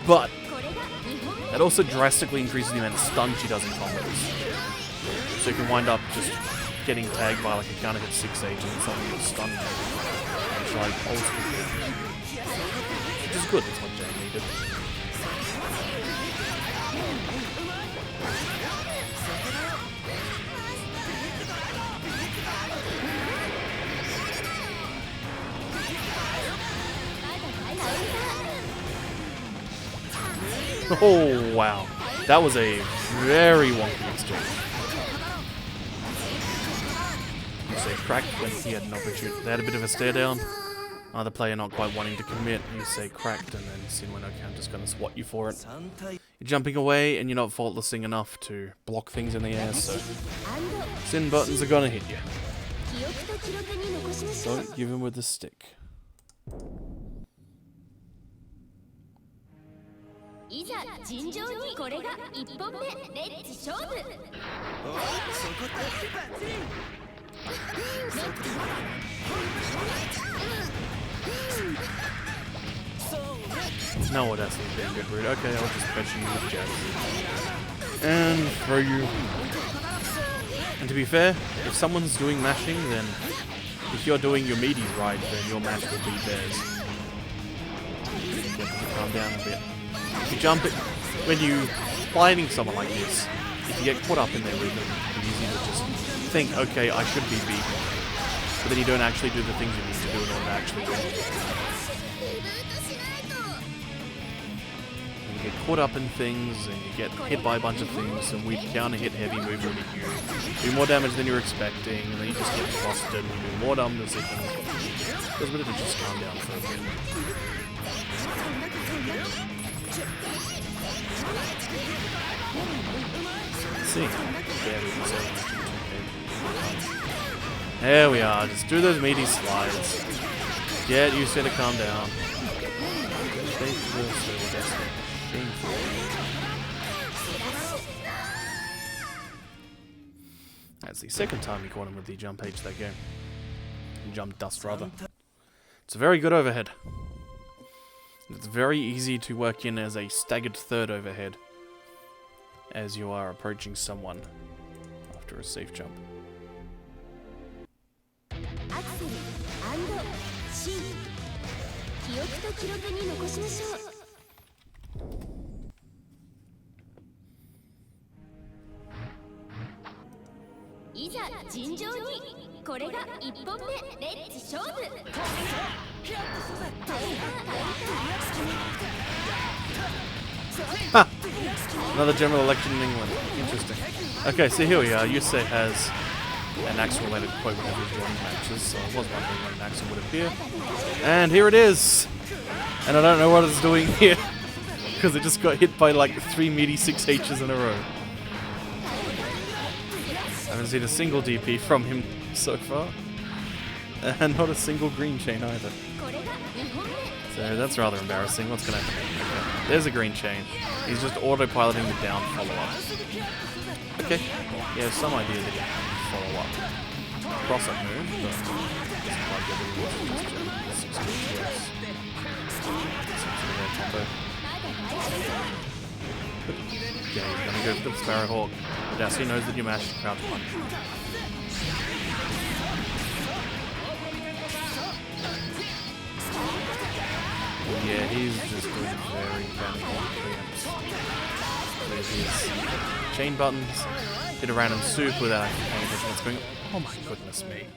But that also drastically increases the amount of stun she does in combos. So you can wind up just getting tagged by like a counter hit 6-8 and suddenly you're stunned. Which like old school. Which is good, that's what Jan needed. Oh, wow. That was a very wonky exchange. You say cracked when he had an opportunity. They had a bit of a stare down. Other player not quite wanting to commit. You say cracked and then Sin went, okay, I'm just going to swat you for it. You're jumping away and you're not faultlessing enough to block things in the air, so Sin buttons are going to hit you. Don't give him with the stick. Now what else is being good route? Okay, I'll just fetch you with jabs. And throw you. And to be fair, if someone's doing mashing, then if you're doing your meaties right, then your mash will be theirs. Calm down a bit. If you jump it, when you blinding someone like this, if you get caught up in their rhythm, it's easy to just think, okay, I should be beaten. But then you don't actually do the things you need to do in order to actually win. And you get caught up in things, and you get hit by a bunch of things, and we counter hit heavy movement at you. Do more damage than you're expecting, and then you just get flustered and do more damage than there's a bit of just calm down for a bit. See. There we are. Just do those meaty slides. Get used to calm down. That's the second time you caught him with the jump H that game. Jump dust, rather. It's a very good overhead. It's very easy to work in as a staggered third overhead as you are approaching someone after a safe jump. Ha! Another general election in England. Interesting. Okay, so here we are. Yusei has an axe-related quote whenever he's joining matches, so I was wondering when an axe would appear. And here it is! And I don't know what it's doing here, because it just got hit by like 3 meaty 6Hs in a row. I haven't seen a single DP from him so far. And not a single green chain either. So that's rather embarrassing. What's going to happen? Okay. There's a green chain. He's just autopiloting the down follow-up. Okay. Yeah, some idea that he can follow up. cross-up move, but doesn't quite get what he wants to just do. 6 Seems to be their combo. Yeah, he's gonna go for the Sparrowhawk. Audacity knows that you mash crouch punch. Yeah, he's just doing very valuable preempts with his chain buttons. Hit a random soup without paying attention what's going on. Oh my goodness me.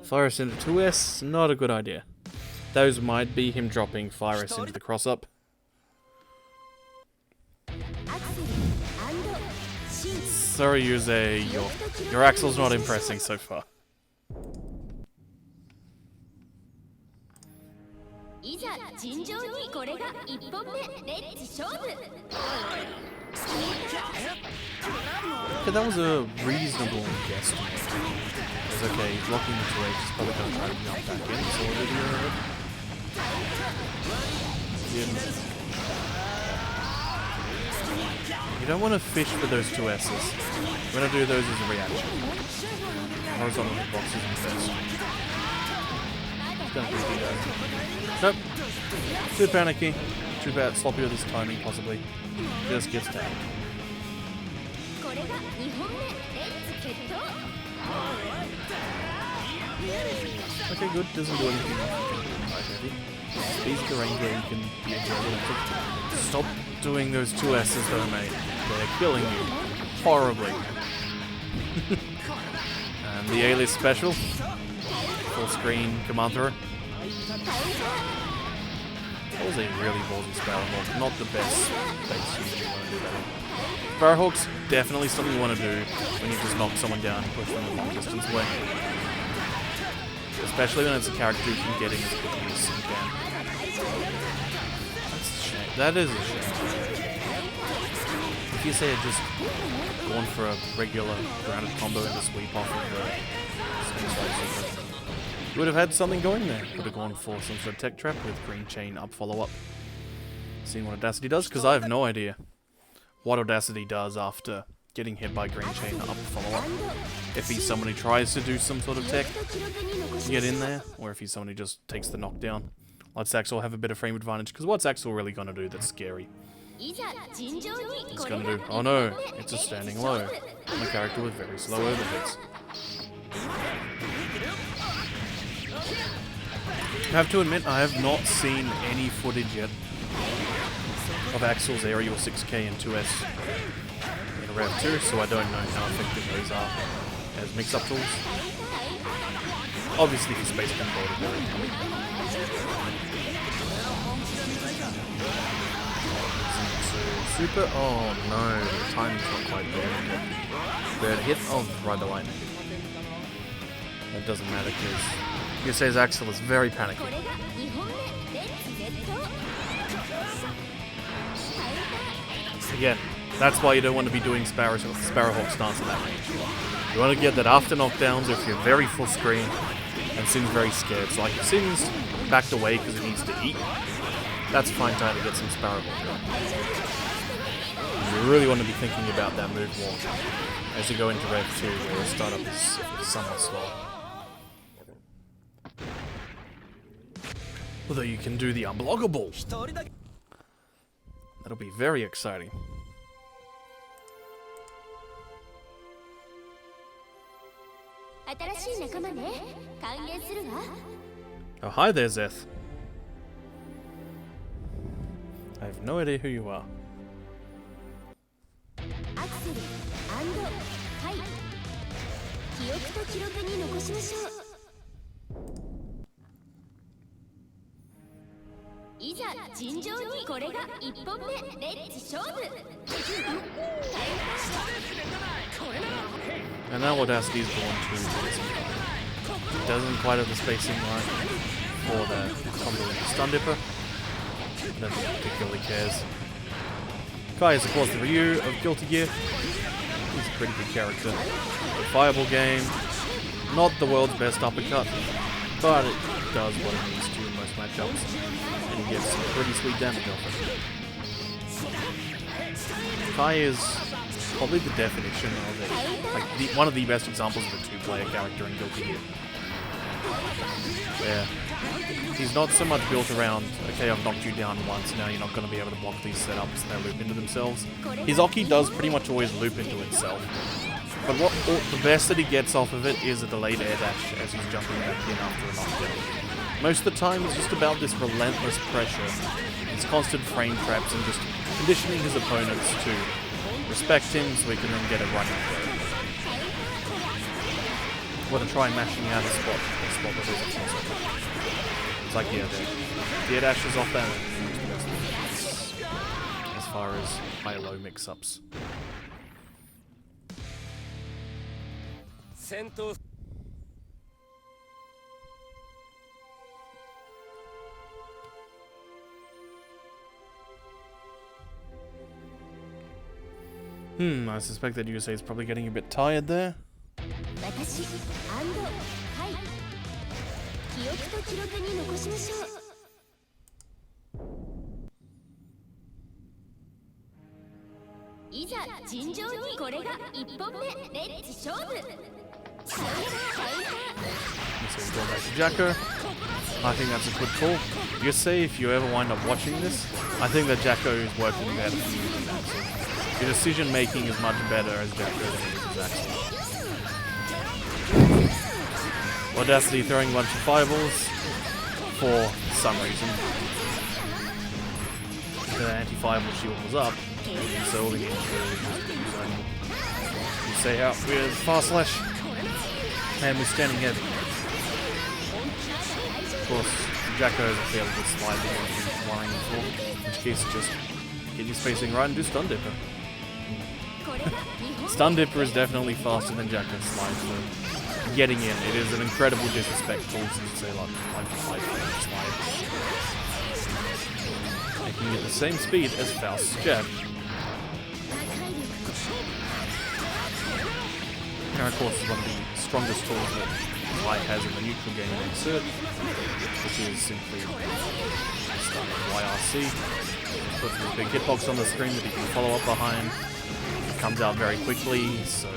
Fire S into 2S, not a good idea. Those might be him dropping Fire S into the cross-up. Sorry, Yuze, your Axel's not impressing so far. Okay, that was a reasonable guess to make. It's okay, he's blocking the 2H, he's probably going to try to jump back in, so what did he do? You don't want to fish for those 2S's. You want to do those as a reaction. Horizontal hitboxes in first. Don't think he does. Nope. Too panicky. Too bad. Sloppy with his timing, possibly. Just gets down. Okay, good. Doesn't do anything heavy. Speeds the Ranger, you can be a hero. Stop doing those 2S's though, mate. They're killing you. Horribly. And the A-list special. Full screen command throw. That was a really ballsy Sparrowhawk. Not the best base usually want to do that in. Sparrowhawk's definitely something you want to do when you just knock someone down and push them a long distance away. Especially when it's a character who can get in as quickly as you can. That's a shame. That is a shame. If you say it just gone for a regular grounded combo and a sweep off of the you would have had something going there. Would have gone for some sort of tech trap with green chain up follow-up. Seeing what Audacity does, because I have no idea what Audacity does after getting hit by green chain up follow-up. If he's someone who tries to do some sort of tech to get in there, or if he's someone who just takes the knockdown. Let's Axel have a bit of frame advantage, because what's Axel really going to do that's scary? It's going to do, oh no, it's a standing low. I'm a character with very slow overhits. I have to admit, I have not seen any footage yet of Axel's aerial 6K and 2S in Rev 2, so I don't know how effective those are as mix-up tools. Obviously for space control, super, oh no, the timing's not quite there. Third hit, oh, ride the lightning. That doesn't matter because Yuse's Axel is very panicky. Again, that's why you don't want to be doing Sparrowhawk stance in that range. You want to get that after knockdowns if you're very full screen and Sin's very scared. So like if Sin's backed away because it needs to eat, that's a fine time to get some Sparrowhawk going. You really want to be thinking about that move more as you go into Rev 2 where the startup is somewhat slow. Although you can do the unblockable. That'll be very exciting. Oh, hi there, Zeth. I have no idea who you are. And now Audacity is born to this. It doesn't quite have the spacing right for the combo with the Stun Dipper. I don't think it particularly cares. Kai is of course the Ryu of Guilty Gear. He's a pretty good character. A viable game. Not the world's best uppercut, but it does what it needs to in most matchups. And he gets some pretty sweet damage off it. Kai is probably the definition of it. Like one of the best examples of a two-player character in Guilty Gear. Yeah. He's not so much built around, okay, I've knocked you down once, now you're not going to be able to block these setups, and they loop into themselves. His Oki does pretty much always loop into itself. But the best that he gets off of it is a delayed air dash as he's jumping back in after a knockdown. Most of the time it's just about this relentless pressure, his constant frame traps, and just conditioning his opponents to respect him so he can then get a running throw. Or to try mashing out a spot that isn't possible. It's like, yeah, the air dash is off that as far as high-low mix-ups. I suspect that Yusei is probably getting a bit tired there. So we're going back to Jacko. I think that's a good call. Yusei, if you ever wind up watching this, I think that Jacko is working better for you than that. Your decision making is much better as Jacko than it is as Axel. Audacity throwing a bunch of fireballs for some reason. The anti-fireball shield was up, so all we need to do is just use Yusei out with fast slash. And we're standing heavy. Of course, Jacko has a fairly good slide that he's worrying for, in which case just get your spacing right and do Stun Dipper. Stun Dipper is definitely faster than Jacko's slide, so getting in, it is an incredible disrespect towards say like 5 slide. Making it the same speed as Faust's jab. And of course, one of the strongest tools that Light has in the neutral game in Insert, which is simply start with YRC. Put a big hitbox on the screen that you can follow up behind. It comes out very quickly, so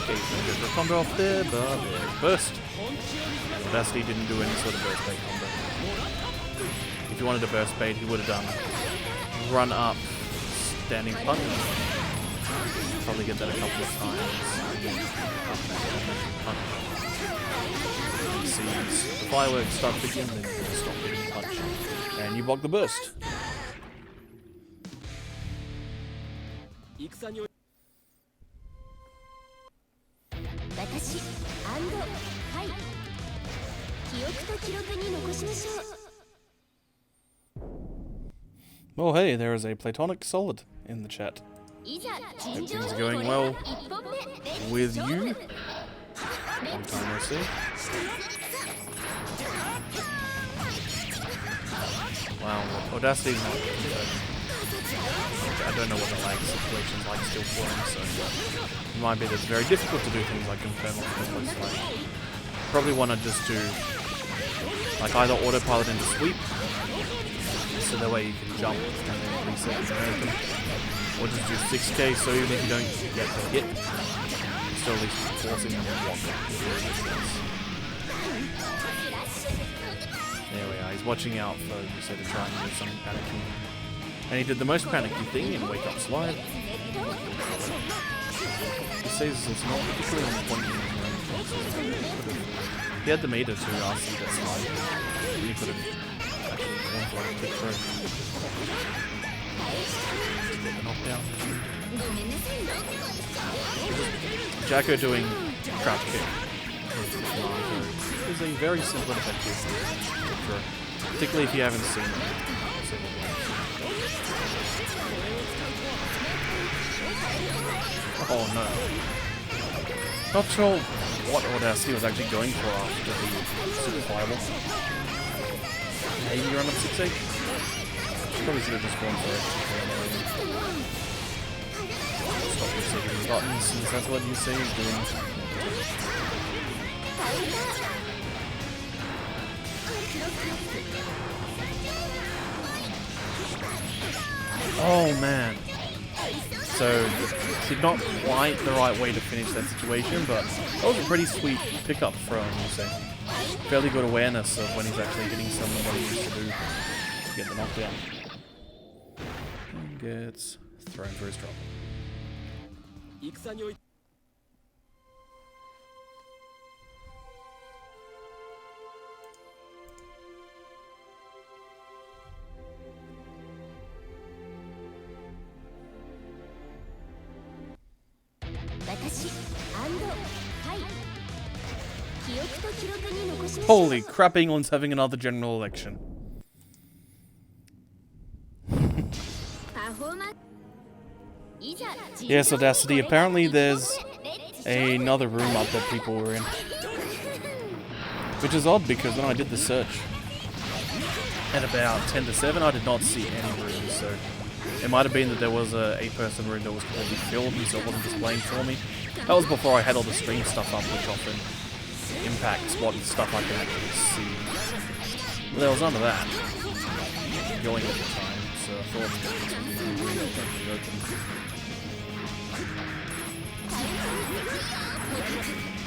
occasionally get the combo off there, but burst. And Audacity didn't do any sort of burst bait combo. If you wanted a burst bait, he would have done run up, standing punch. Probably get that a couple of times. You see the fireworks start picking, then you stop hitting the punch. And you block the burst. Oh hey, there is a platonic solid in the chat. Hope things are going well with you. Long time no see. Wow, Audacity's not good. I don't know what the lag situation's like still for him, so it might be that it's very difficult to do things like confirm off the close line. Probably want to just do like either autopilot into sweep, so that way you can jump and then reset your momentum. Or just do 6k, so even if you don't get the hit, you're still at least forcing them to block it. There we are, he's watching out for Yusei to try and do some panicking. And he did the most panicky thing in Wake Up Slide. Yusei's is not particularly on point. He had the meter to RC that slide. He could have actually gone for a kick throw. Knockdown. Jacko doing crouch kick is a very simple and effective kick throw, particularly if you haven't seen it. Oh no. Not sure what Audacity was actually going for after the super fireball. Maybe run up 6-8? Probably should have just gone for it. Stop receiving buttons since that's what Yusei is doing. Oh man. So, did not quite the right way to finish that situation, but that was a pretty sweet pickup from Yusei. Fairly good awareness of when he's actually hitting someone, what he needs to do to get the knockdown. And gets thrown for his drop. 私はい記憶と記録に残しましょう Holy crap, England's having another general election. Yes, Audacity. Apparently there's another room up that people were in. Which is odd because when I did the search at about 10 to 7, I did not see any rooms, so it might have been that there was a 8-person room that was completely filled and so it wasn't displaying for me. That was before I had all the stream stuff up, which often impacts what stuff I can actually see. But there was none of that going at the time, so I thought it was open.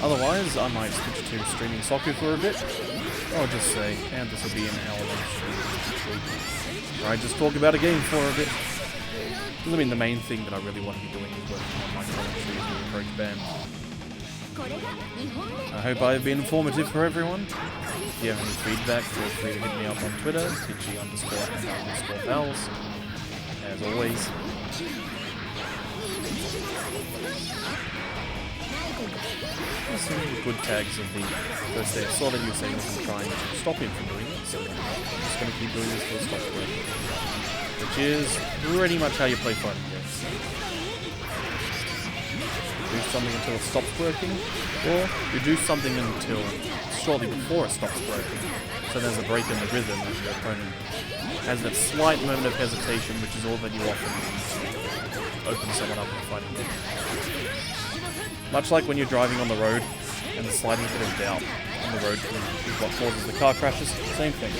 Otherwise, I might switch to streaming soccer for a bit. I'll just say, and this will be an hour-long stream each week, where I just talk about a game for a bit. I mean, the main thing that I really want to be doing is working on my commentary for the Approach Band. I hope I've been informative for everyone. If you have any feedback, feel free to hit me up on Twitter, Titchy_and_pals. As always. Some good tags of the first day. I saw that you were saying that I'm trying to stop him from doing it, so I'm just going to keep doing this till it stops working. Which is pretty much how you play fighting games. Do something until it stops working, or you do something until shortly before it stops working, so there's a break in the rhythm and your opponent has that slight moment of hesitation, which is all that you often need to open someone up in a fighting game. Much like when you're driving on the road and the slightest bit of doubt on the road is what causes the car crashes, same thing.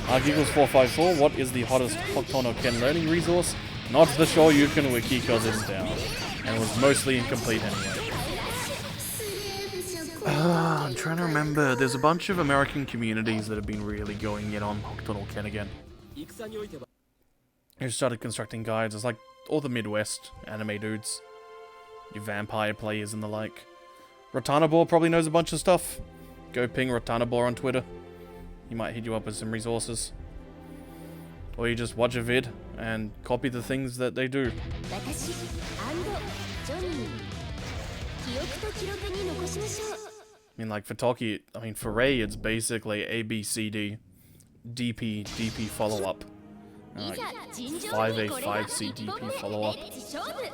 Giggles454, what is the hottest Hokuto no Ken learning resource? Not the Shoryuken wiki because it's down. And it was mostly incomplete anyway. I'm trying to remember, there's a bunch of American communities that have been really going in on Hokuto no Ken again. Who started constructing guides, it's like all the Midwest anime dudes. Your vampire players and the like. Rotanabor probably knows a bunch of stuff. Go ping Rotanabor on Twitter. He might hit you up with some resources. Or you just watch a vid and copy the things that they do. I mean, like for Toki, I mean for Ray it's basically ABCD, DP, DP follow-up. Like 5A, 5C, DP follow-up.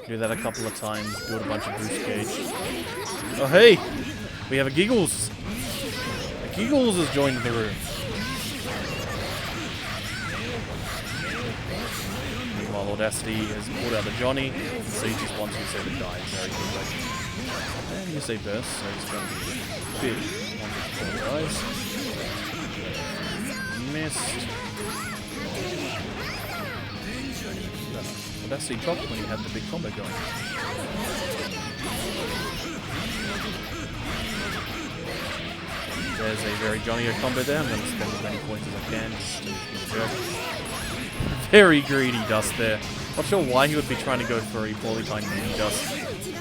Do that a couple of times, build a bunch of boost gauge. Oh hey! We have a Giggles! A Giggles has joined the room. Meanwhile, Audacity has pulled out a Johnny, so he just wants Yusei to die very quickly. And Yusei bursts, so he's going to be a bit on the guys. Missed. Audacity dropped when he had the big combo going. There's a very Johnny-o combo there. I'm going to spend as many points as I can just to be a jerk. Very greedy Dust there. Not sure why he would be trying to go for a poorly timed mini Dust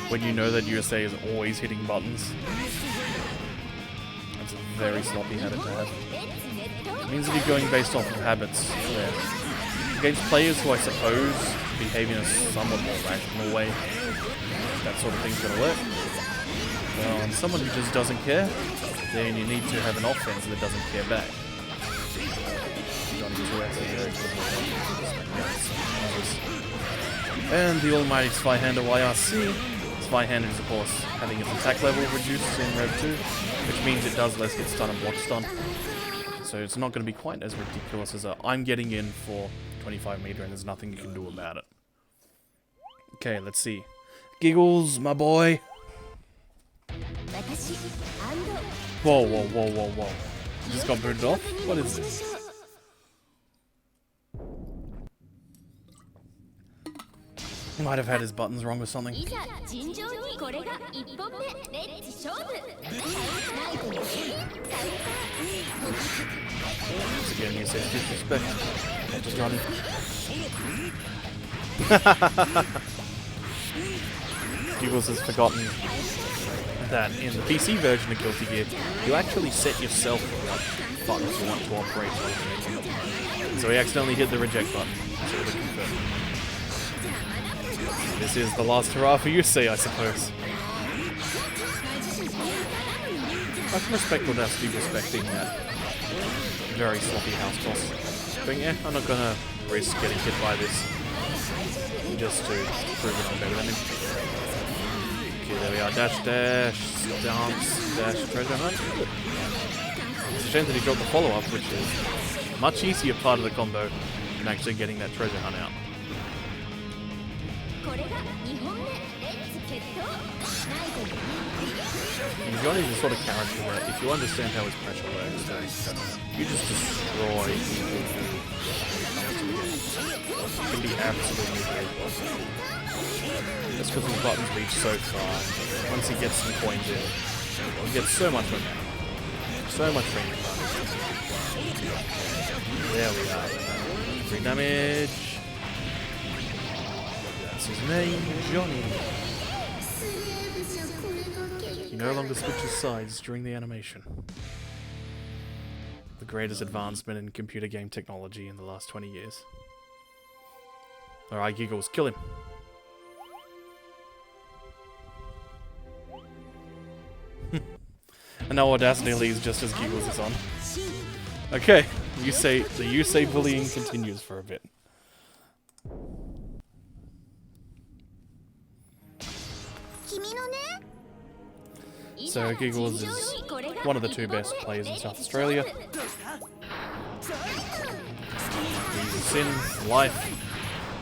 when you know that USA is always hitting buttons. That's a very sloppy habit to have. It means that you're going based off of habits there. Against players who I suppose behave in a somewhat more rational way, that sort of thing's going to work. Well, on someone who just doesn't care, then you need to have an offense that doesn't care back. And the almighty Spyhander YRC. Spyhander is of course having its attack level reduced in Rev 2, which means it does less hit stun and block stun. So it's not going to be quite as ridiculous as I'm getting in for 25 meter and there's nothing you can do about it. Okay, let's see. Giggles, my boy. Whoa, whoa, whoa, whoa, whoa. You just got booted off? What is this? He might have had his buttons wrong or something. Again, he says disrespect. Just Johnny. Giggles has forgotten that in the PC version of Guilty Gear, you actually set yourself what buttons you want to operate on. So he accidentally hit the reject button. So to confirm. This is the last hurrah for Yusei, I suppose. I can respect Audacity respecting that very sloppy house toss. But yeah, I'm not gonna risk getting hit by this just to prove that I'm better than him. Okay, there we are. Dash, dash, dance, dash, treasure hunt. It's a shame that he dropped the follow-up, which is a much easier part of the combo than actually getting that treasure hunt out. And Johnny's the sort of character that, if you understand how his pressure works, then you just destroy people who come into the game. It can be absolutely great. That's because his buttons reach so far. Once he gets some coins in, he gets so much momentum. So much frame advantage. There we are. 3 damage. That's his name, Johnny. He no longer switches sides during the animation. The greatest advancement in computer game technology in the last 20 years. Alright, Giggles, kill him. And now Audacity leaves just as Giggles is on. Okay, the Yusei bullying continues for a bit. So Giggles is one of the 2 best players in South Australia. He's a Sin life.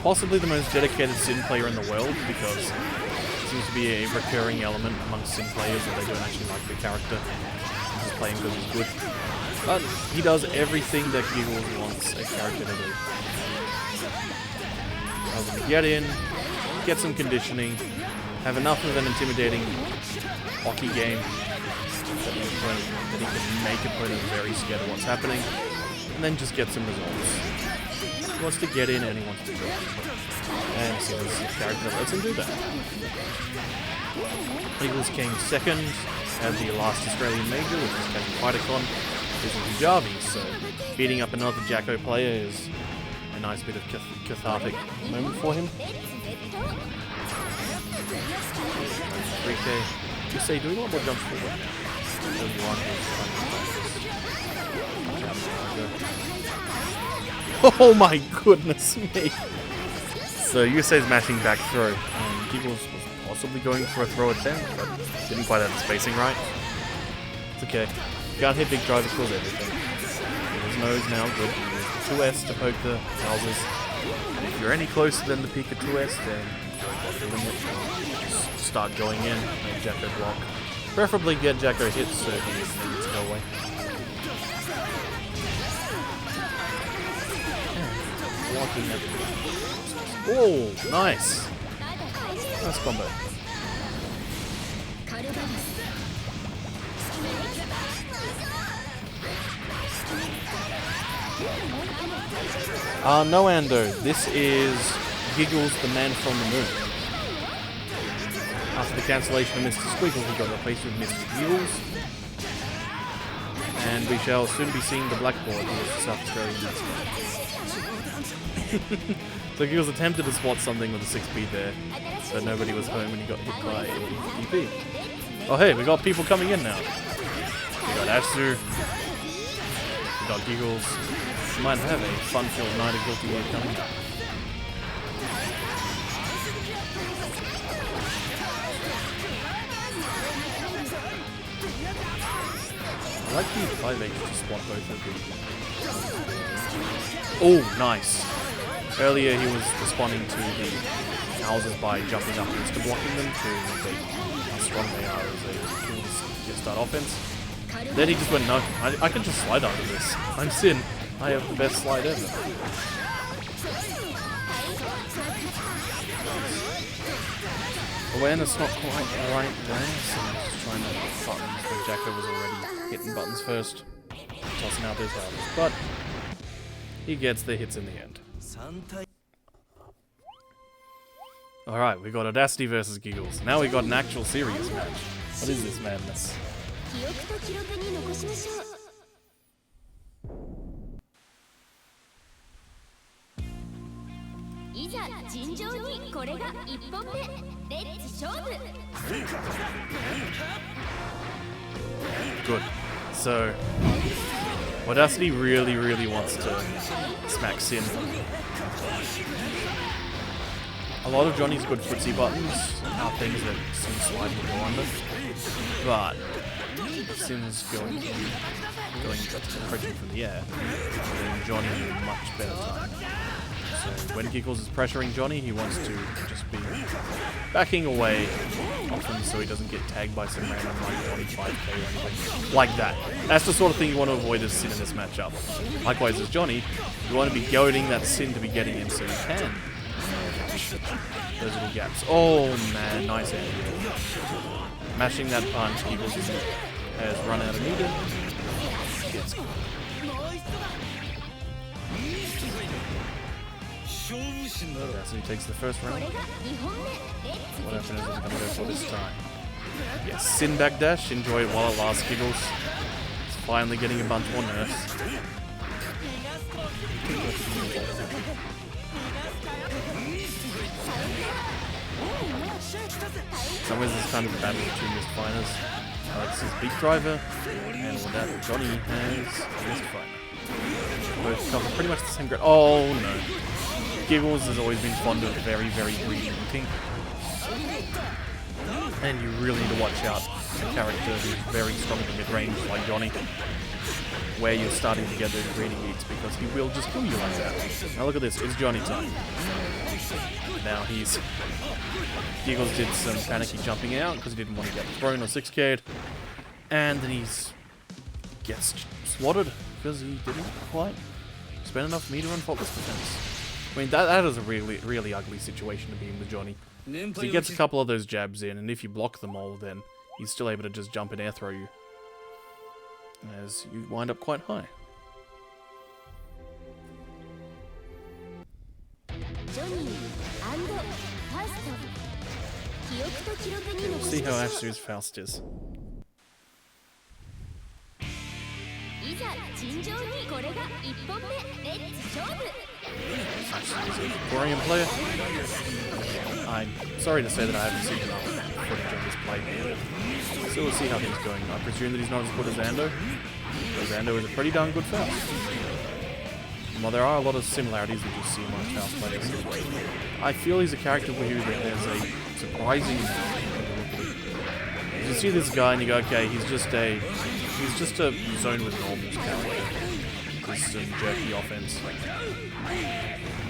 Possibly the most dedicated Sin player in the world, because it seems to be a recurring element amongst Sin players that they don't actually like the character. They're just playing because he's good. But he does everything that Giggles wants a character to do. Allows him to get in, get some conditioning, have enough of an intimidating hockey game that he can make opponents very scared of what's happening, and then just get some results. He wants to get in and he wants to go. And so there's a character that lets him do that. Giggles came second at the last Australian major, which was Casual FighterCon. This is Javi, so beating up another Jacko player is a nice bit of cathartic moment for him. 3K. You say, do we want more jumps forward now? Oh my goodness me! So Yusei's mashing back throw. Giggles was possibly going for a throw attempt, but didn't quite have the spacing right. It's okay. You can't hit big driver kills everything. His nose now good. Use the 2S to poke the houses. And if you're any closer than the peak of 2S, then just start going in, make Jacko block. Preferably get Jacko hit so he needs to go away. Blocking at the... Oh, nice! Nice combo. No, Ando. This is Giggles, the man from the moon. After the cancellation of Mr. Squiggle, he got replaced with Mr. Giggles. And we shall soon be seeing the blackboard with the South Australian mascot. So Giggles attempted to spot something with a 6-speed there, but nobody was home when he got hit by a DP. Oh hey, we got people coming in now. We got Asu. We got Giggles. We might have a fun-filled night of Guilty Gear coming. I like the 5H to spot both of them. Oh, nice. Earlier he was responding to the houses by jumping up and insta-blocking them to indicate how strong they are as a tool to start offense. Then he just went, no, I can just slide under this. I'm Sin. I have the best slide ever. Awareness not quite right there, so I'm just trying to hit buttons when Jacko was already hitting buttons first. Tossing out those houses, but he gets the hits in the end. Alright, we got Audacity versus Giggles. Now we got an actual serious match. What is this madness? 記憶と記録に残しましょう。いざ尋常にこれが1本目。レッツ勝負。 Good. So, Audacity really wants to smack Sin. A lot of Johnny's good footsie buttons are things that Sin slide will go under, but Sin's going approaching from the air, and Johnny has a much better time. So when Giggles is pressuring Johnny, he wants to just be backing away often so he doesn't get tagged by some random like Johnny 5k or anything like that. That's the sort of thing you want to avoid as Sin in this matchup. Likewise as Johnny, you want to be goading that Sin to be getting in so you can. Those little gaps. Oh man, nice air. Mashing that punch, Giggles has run out of meter. Gets Audacity takes the first round. What happened is it's going to go for this time. Yes, Sin backdash. Enjoy it while it lasts, Giggles. It's finally getting a bunch more nerfs. Some ways this kind of battle between missed fighters. Alex is Beat Driver, and with that, Johnny has Missed Fighter. Both cover pretty much the same grade. Oh no. Giggles has always been fond of very greedy eating. And you really need to watch out for a character who's very strong in mid-range like Johnny, where you're starting to get those greedy eats, because he will just kill you like that. Now look at this, it's Johnny time. Now Giggles did some panicky jumping out because he didn't want to get thrown or 6k'd, and then gets swatted because he didn't quite spend enough meter on faultless defense. I mean, that is a really ugly situation to be in with Johnny. So he gets a couple of those jabs in, and if you block them all, then he's still able to just jump and air throw you, as you wind up quite high. We'll see how Ashley's Faust is. Ashley is a Victorian player. I'm sorry to say that I haven't seen enough footage of this play, so we'll see how things are going. I presume that he's not as good as Zando. Zando is a pretty darn good Faust. While there are a lot of similarities that you see among Faust players, I feel he's a character who there's a surprising you see this guy and you go, okay, he's just a zone with normals character. This jerky offense.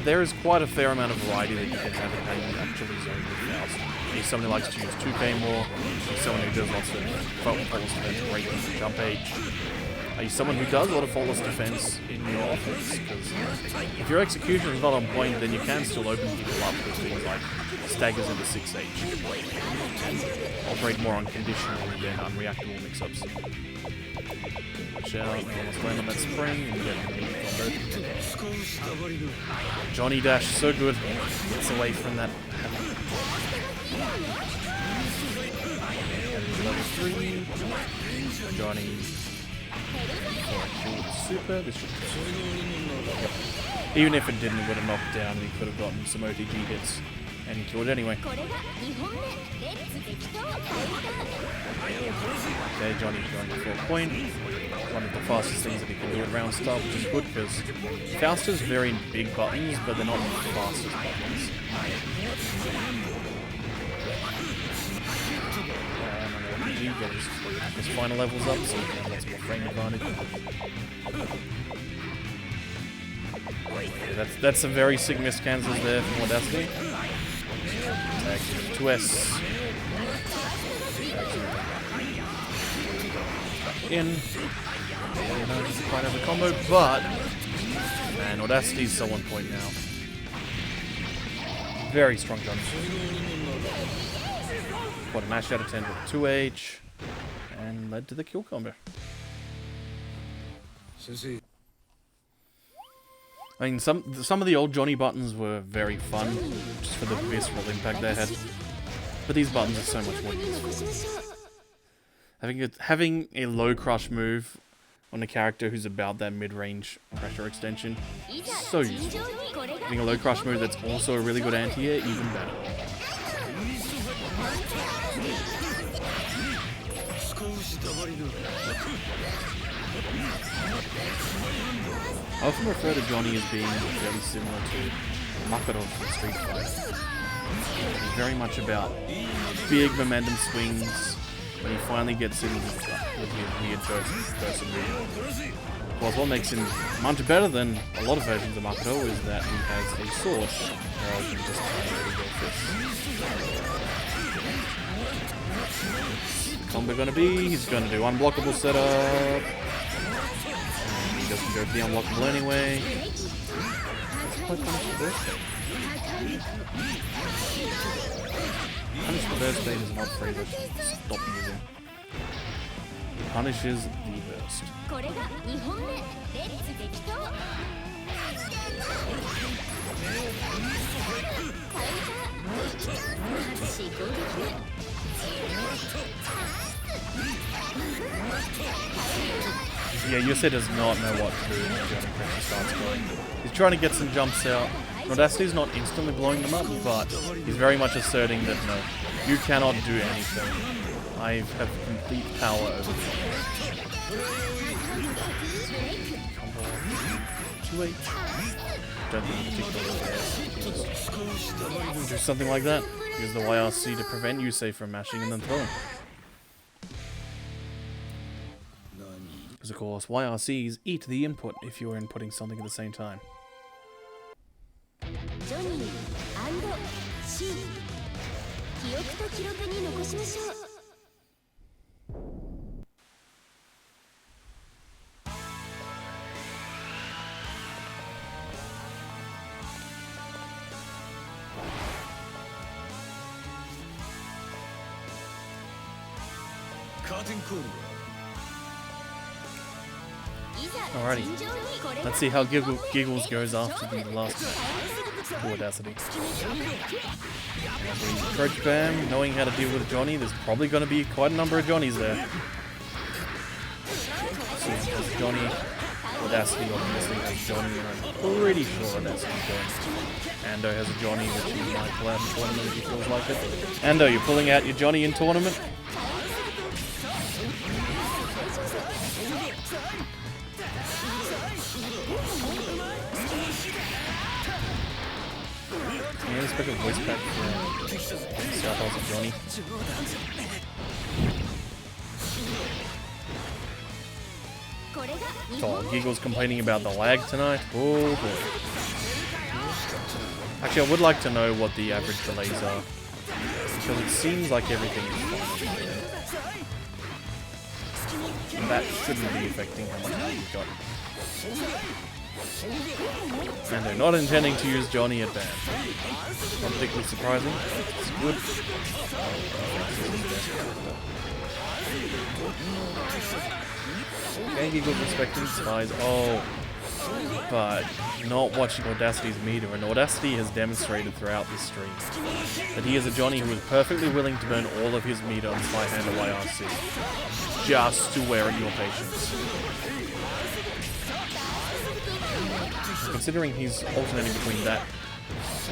There is quite a fair amount of variety that you can have in how you actually zone with Faust. He's someone who likes to use 2k more. He's someone who does lots of faultless defense, great jump age. He's someone who does a lot of faultless defense in your offense, because if your execution is not on point, then you can still open people up with things like staggers into 6h. Operate more on conditional than unreactable mix-ups. Watch out, almost land on that spring and get a combo. Johnny dash, so good. Gets away from that. Level 3. Johnny. Super. This should even if it didn't, it would have knocked down and he could have gotten some OTG hits. And he killed it anyway. Okay, Johnny's going for a point. One of the fastest things that he can do at round start, which is good because Faust has very big buttons, but they're not the fastest buttons. Get his final levels up, so he can have lots more frame advantage. Yeah, that's some very sick missed cancels there from Audacity. Tags with 2S. In. Yeah, doesn't quite have a combo, but man, Audacity's so on point now. Very strong jumps. got a mash out of 10 with a 2H, and led to the kill combo. I mean, some of the old Johnny buttons were very fun, just for the visceral impact they had. But these buttons are so much more useful. Having a low crush move on a character who's about that mid-range pressure extension, so useful. Having a low crush move that's also a really good anti-air, even better. I often refer to Johnny as being very similar to Makoto from Street Fighter. He's very much about big momentum swings when he finally gets in with his weird burst of movement. Of course, what makes him much better than a lot of versions of Makoto is that he has a sword rather than just tiny little fists. Combo gonna be, he's gonna do unblockable setup. And he doesn't go for the unblockable anyway. That's quite punish the burst bait. Punish the burst bait is not free, but stop using. He punishes the burst. Yeah, Yusei does not know what to do when Johnny pressure starts going. He's trying to get some jumps out. Audacity's not instantly blowing them up, but he's very much asserting that no, you cannot do anything. I have complete power over you. Combo 2H. Don't think in particular do something like that. Use the YRC to prevent Yusei from mashing and then throwing. Because of course, YRCs eat the input if you're inputting something at the same time. Alrighty, let's see how Giggles goes after the last Audacity. Approach Bam, knowing how to deal with Johnny, there's probably going to be quite a number of Johnnies there. So there's Johnny, Audacity obviously has Johnny, and I'm pretty sure Audacity's going. Ando has a Johnny, which he might pull out in tournament if he feels like it. Ando, you're pulling out your Johnny in tournament? Yeah, expect a voice pack for South House of Johnny. Oh, Giggle's complaining about the lag tonight. Oh boy. Actually, I would like to know what the average delays are, because it seems like everything is fine. And that shouldn't be affecting how much time you've got. And they're not intending to use Johnny at band. Not particularly surprising. It's good. Okay, Giggle's respecting Spies. Oh, but not watching Audacity's meter. And Audacity has demonstrated throughout this stream that he is a Johnny who is perfectly willing to burn all of his meter on Spyhander YRC just to wear at your patience. Considering he's alternating between that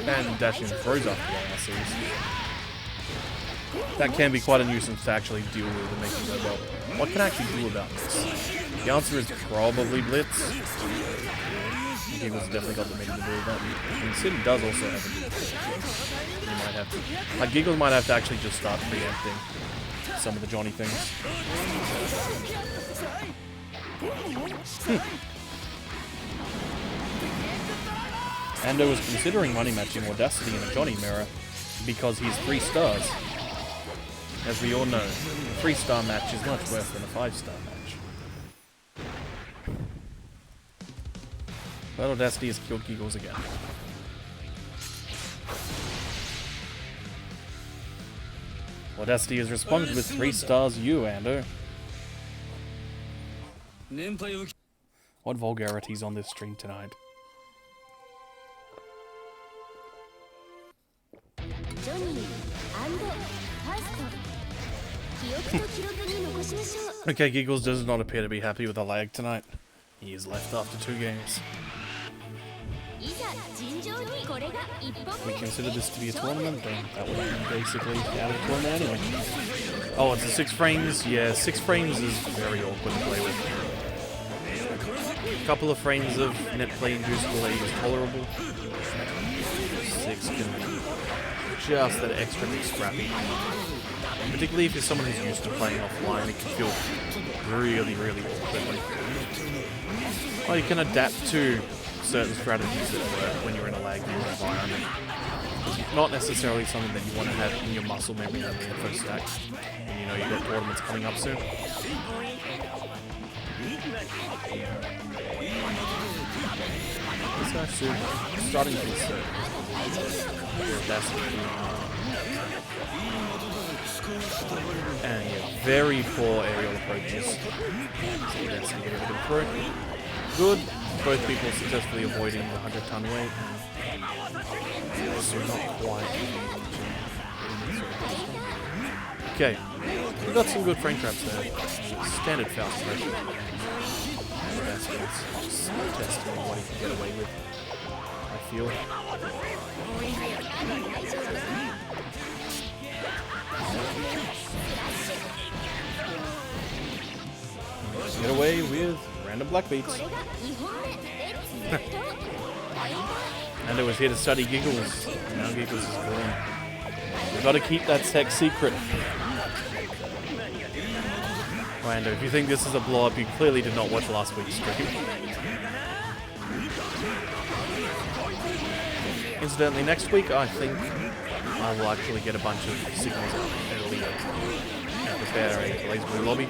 and dashing and throws after YRCs, that can be quite a nuisance to actually deal with and make you go, well, what can I actually do about this? The answer is probably Blitz. Giggles definitely got the meter to do that. And Sid does also have a Blitz. He might have to. Like, Giggles might have to actually just start preempting some of the Johnny things. Ando was considering money matching Audacity in a Johnny mirror because he's 3 stars. As we all know, a 3-star match is much worse than a 5-star match. But Audacity has killed Giggles again. Audacity has responded with 3 stars you, Ando. What vulgarities on this stream tonight? Okay, Giggles does not appear to be happy with the lag tonight. He is left after 2 games. We consider this to be a tournament, then that would be basically out of the tournament anyway. Oh, it's a 6 frames? Yeah, 6 frames is very awkward to play with. A couple of frames of Netplay induced delay is tolerable. 6 can be just that extra bit scrappy. Particularly if you're someone who's used to playing offline, it can feel really, really awkward. Oh, you can adapt to certain strategies that work when you're in a lag environment. It's not necessarily something that you want to have in your muscle memory on the info stack. And you know you've got tournaments coming up soon. This actually starting to and yeah, very poor aerial approaches. So that's a bit of approach. Good. Both people successfully avoiding the 100-ton weight. So not quite. Okay. We've got some good frame traps there. Standard Faust pressure. That's good. Just testing what he can get away with, I feel. Get away with random black beats. And it was here to study Giggles. Now Giggles is gone. We've got to keep that sex secret. Rando, if you think this is a blow up, you clearly did not watch last week's stream. Incidentally, next week I think I will actually get a bunch of signals early and prepare a Blaze Blue lobby.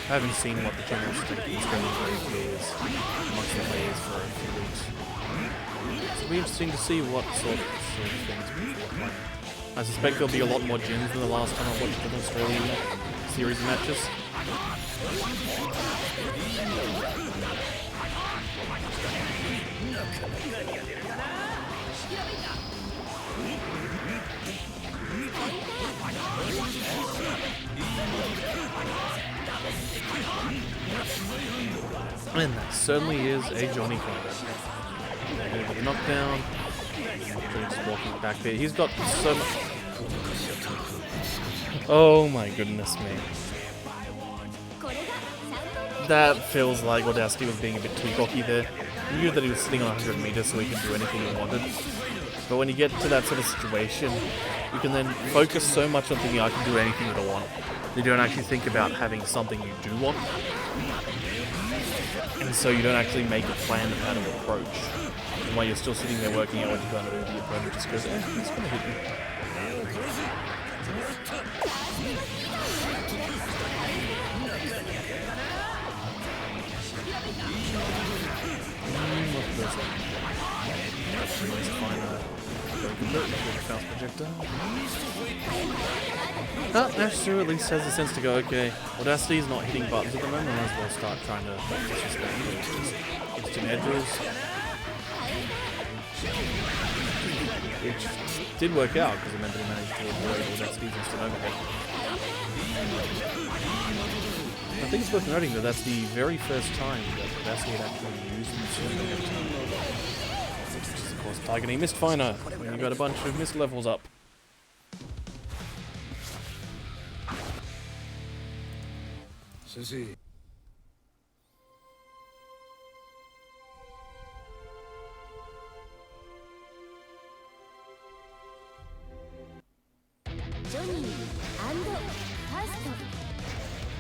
I haven't seen what the general strength is going to be amongst the players for a few weeks. So it'll be interesting to see what sort of things we look like. I suspect there'll be a lot more gyms than the last time I watched an Australian series of matches. And that certainly is a Johnny combo. They're going to get knocked down. Just walking back there. He's got so much. Oh my goodness me. That feels like Audacity was being a bit too cocky there. He knew that he was sitting on 100 meters so he could do anything he wanted. But when you get to that sort of situation, you can then focus so much on thinking I can do anything that I want. You don't actually think about having something you do want. And so you don't actually make a plan of how to approach. And while you're still sitting there working out what you're going to do, the opponent just goes, he's going to hit me. Asher at least has the sense to go, okay, Audacity's not hitting buttons at the moment, I might as well start trying to disrespect it. Just instant edges. Which did work out, because it meant that he managed to avoid Audacity's instant overhead. I think it's worth noting that that's the very first time that Audacity had actually used the instant overhead. Which is, of course, targeting Mist Finer, when you got a bunch of mist levels up. See. Johnny and First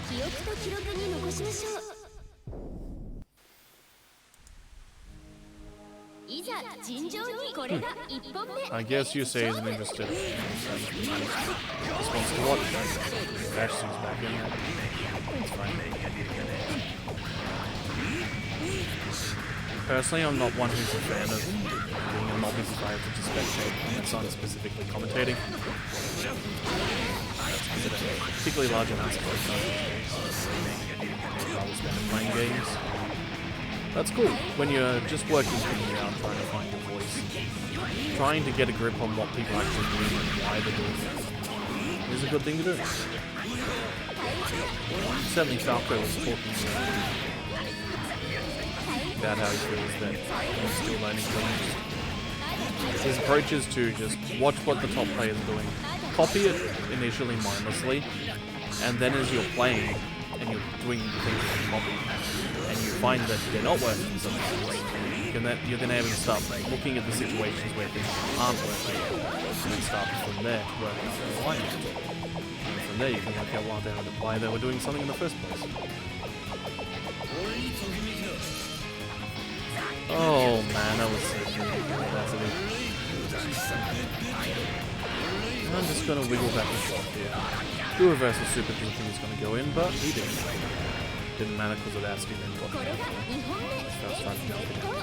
記憶と記録に残しましょう。いざ尋常にこれが1本目。 I guess you say isn't interested. Just wants to watch. Ashton's back in there. It's fine. Personally, I'm not one who's a fan of being a novice if I have to just spectate unless I'm specifically commentating. Particularly large amounts of free time I will spend playing games. That's cool. When you're just working things out, trying to find your voice, trying to get a grip on what people actually do and why they're doing it is a good thing to do. Certainly Falco was talking about how he feels that he's still learning things. His approach is to just watch what the top players are doing, copy it initially mindlessly, and then as you're playing and you're doing the things that you copy, and you find that they're not working sometimes, you're then able to start looking at the situations where things aren't working, and then start from there to work out why not. And from there you can work out why they were doing something in the first place. Oh man, that was so good. Audacity. I'm just gonna wiggle back and forth here. The reversal super thinking he's gonna go in, but he didn't. Didn't matter because Audacity then got me out there. First time jumping out.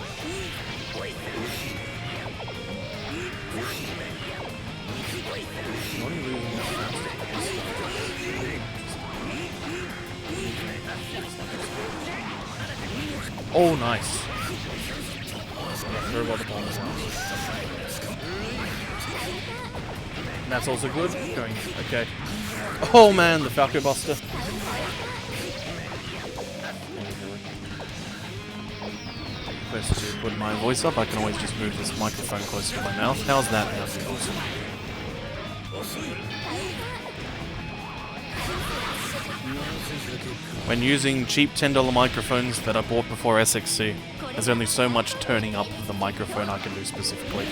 Not even losing that fast. Oh, nice. Throw about the bombs now. And that's also good. Going, okay. Oh man, the Falco Buster. Best to put my voice up. I can always just move this microphone closer to my mouth. How's that? That's awesome. When using cheap $10 microphones that I bought before SXC, there's only so much turning up of the microphone I can do specifically.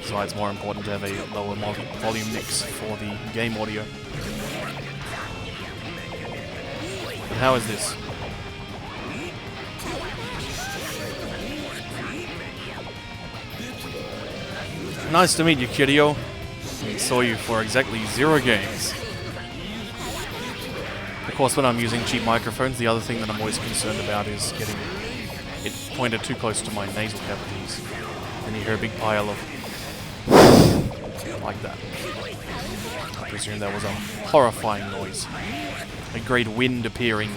So it's more important to have a lower volume mix for the game audio. But how is this? Nice to meet you, Kirio. I saw you for exactly 0 games. Of course, when I'm using cheap microphones, the other thing that I'm always concerned about is getting it pointed too close to my nasal cavities. And you hear a big pile of like that. I presume that was a horrifying noise. A great wind appearing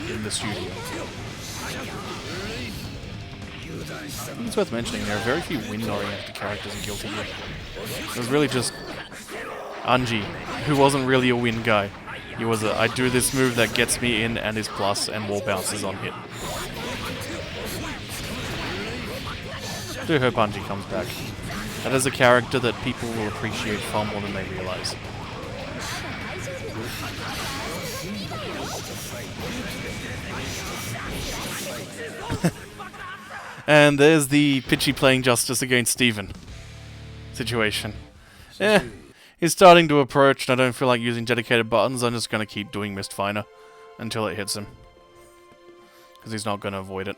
in the studio. It's worth mentioning there are very few wind-oriented characters in Guilty Gear. It was really just Anji, who wasn't really a wind guy. He was a, I do this move that gets me in and is plus and wall bounces on hit. I do hope Anji comes back. That is a character that people will appreciate far more than they realize. And there's the Pitchy playing justice against Steven situation. Yeah, he's starting to approach, and I don't feel like using dedicated buttons. I'm just going to keep doing Mistfinder until it hits him. Because he's not going to avoid it.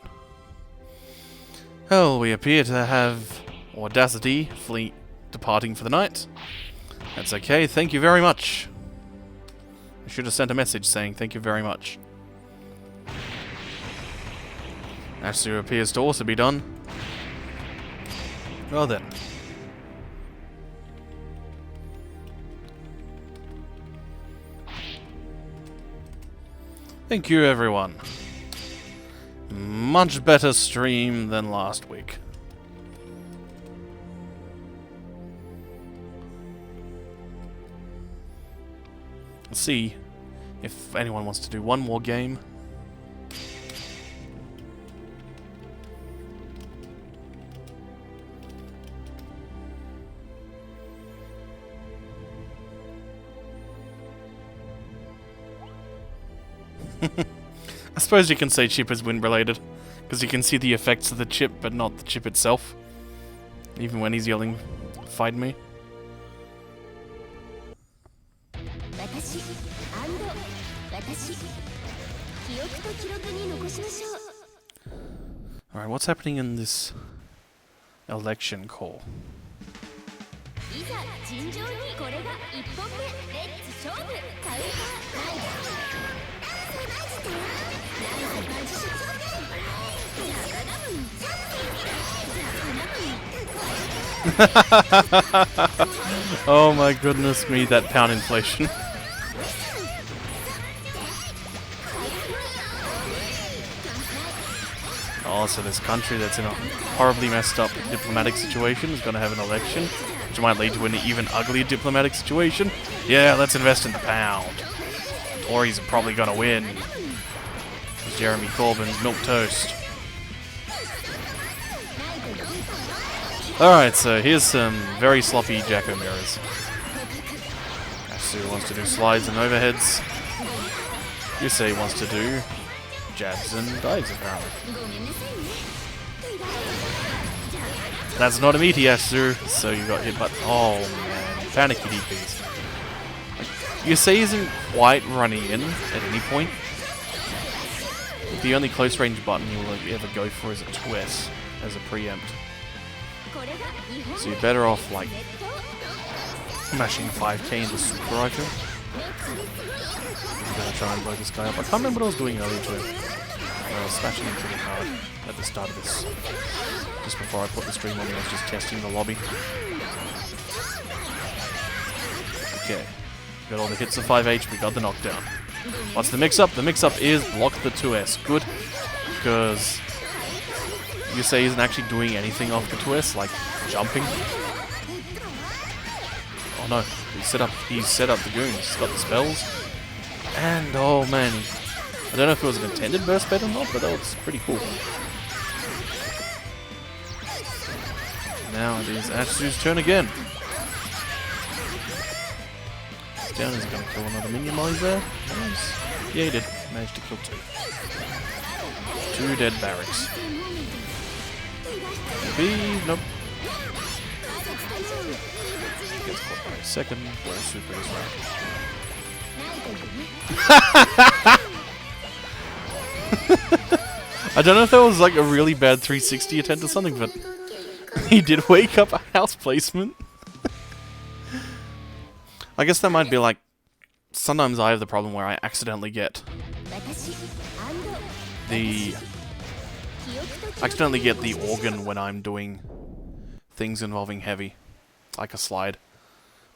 Well, we appear to have Audacity fleet departing for the night. That's okay, thank you very much. I should have sent a message saying thank you very much. Natsu appears to also be done. Well then. Thank you everyone. Much better stream than last week. Let's see if anyone wants to do one more game. I suppose you can say chip is wind related, because you can see the effects of the chip, but not the chip itself. Even when he's yelling, "Fight me." Alright, what's happening in this election call? Oh my goodness me, that pound inflation. Oh, so this country that's in a horribly messed up diplomatic situation is going to have an election, which might lead to an even uglier diplomatic situation. Yeah, let's invest in the pound. Tories are probably going to win. Jeremy Corbyn's milk toast. Alright, so here's some very sloppy Jacko mirrors. Asu wants to do slides and overheads. Yusei wants to do jabs and dives, apparently. That's not a meaty Asu, so you got hit, but oh man, panicky DPs. Yusei isn't quite running in at any point. The only close range button you will ever go for is a 2S as a preempt. So you're better off like mashing 5k into super rifle. I'm gonna try and blow this guy up. I can't remember what I was doing earlier to him. I was smashing him pretty hard at the start of this. Just before I put the stream on, I was just testing the lobby. Okay. Got all the hits of 5H, we got the knockdown. What's the mix-up? The mix-up is block the 2S. Good, because Yusei isn't actually doing anything off the 2S, like jumping. Oh no, he's set up the goons, he's got the spells. And oh man, I don't know if it was an intended burst bait or not, but that was pretty cool. Now it is Atsu's turn again. Down is going to kill another minion while he's there. Nice. Yeah, he did. Managed to kill 2. 2 dead barracks. B, nope. Gets caught by a second. Ball super this round. I don't know if that was like a really bad 360 attempt or something, but he did wake up a house placement. I guess that might be like, sometimes I have the problem where I accidentally get the organ when I'm doing things involving heavy, like a slide.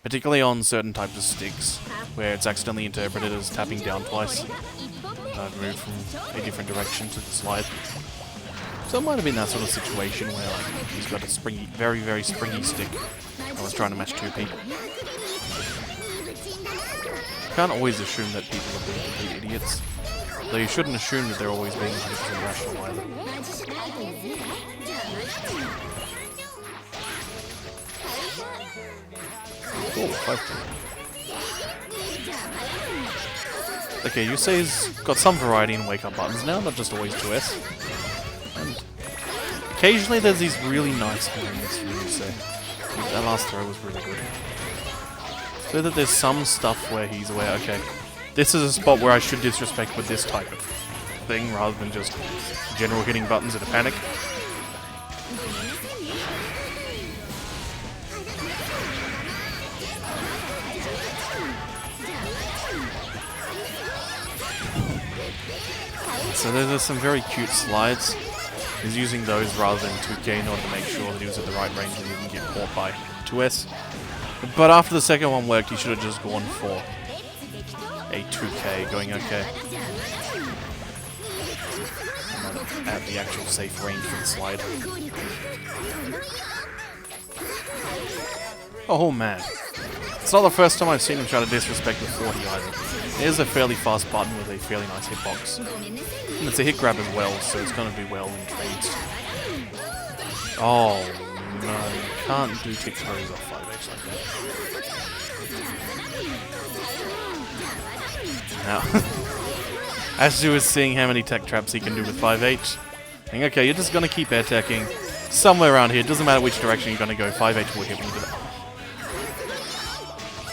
Particularly on certain types of sticks, where it's accidentally interpreted as tapping down twice. I've moved from a different direction to the slide. So it might have been that sort of situation where like, he's got a springy, very, very springy stick. I was trying to match 2P. Can't always assume that people are being complete idiots. Though you shouldn't assume that they're always being 100% rational either. Cool, 5K. Okay, Yusei's got some variety in wake up buttons now, not just always 2S. And occasionally there's these really nice moments for Yusei. That last throw was really good. So that there's some stuff where he's aware, okay, this is a spot where I should disrespect with this type of thing, rather than just general hitting buttons in a panic. So there's some very cute slides. He's using those rather than 2K in order to make sure that he was at the right range and he didn't get caught by 2S. But after the second one worked, he should have just gone for a 2K, going okay. At the actual safe range for the slide. Oh man. It's not the first time I've seen him try to disrespect the 40 either. It is a fairly fast button with a fairly nice hitbox. And it's a hit grab as well, so it's going to do well in trades. Oh no, you can't do tick throws off 5H like that. Now, Asu is seeing how many tech traps he can do with 5H. And okay, you're just going to keep air teching somewhere around here. It doesn't matter which direction you're going to go, 5H will hit when you do that.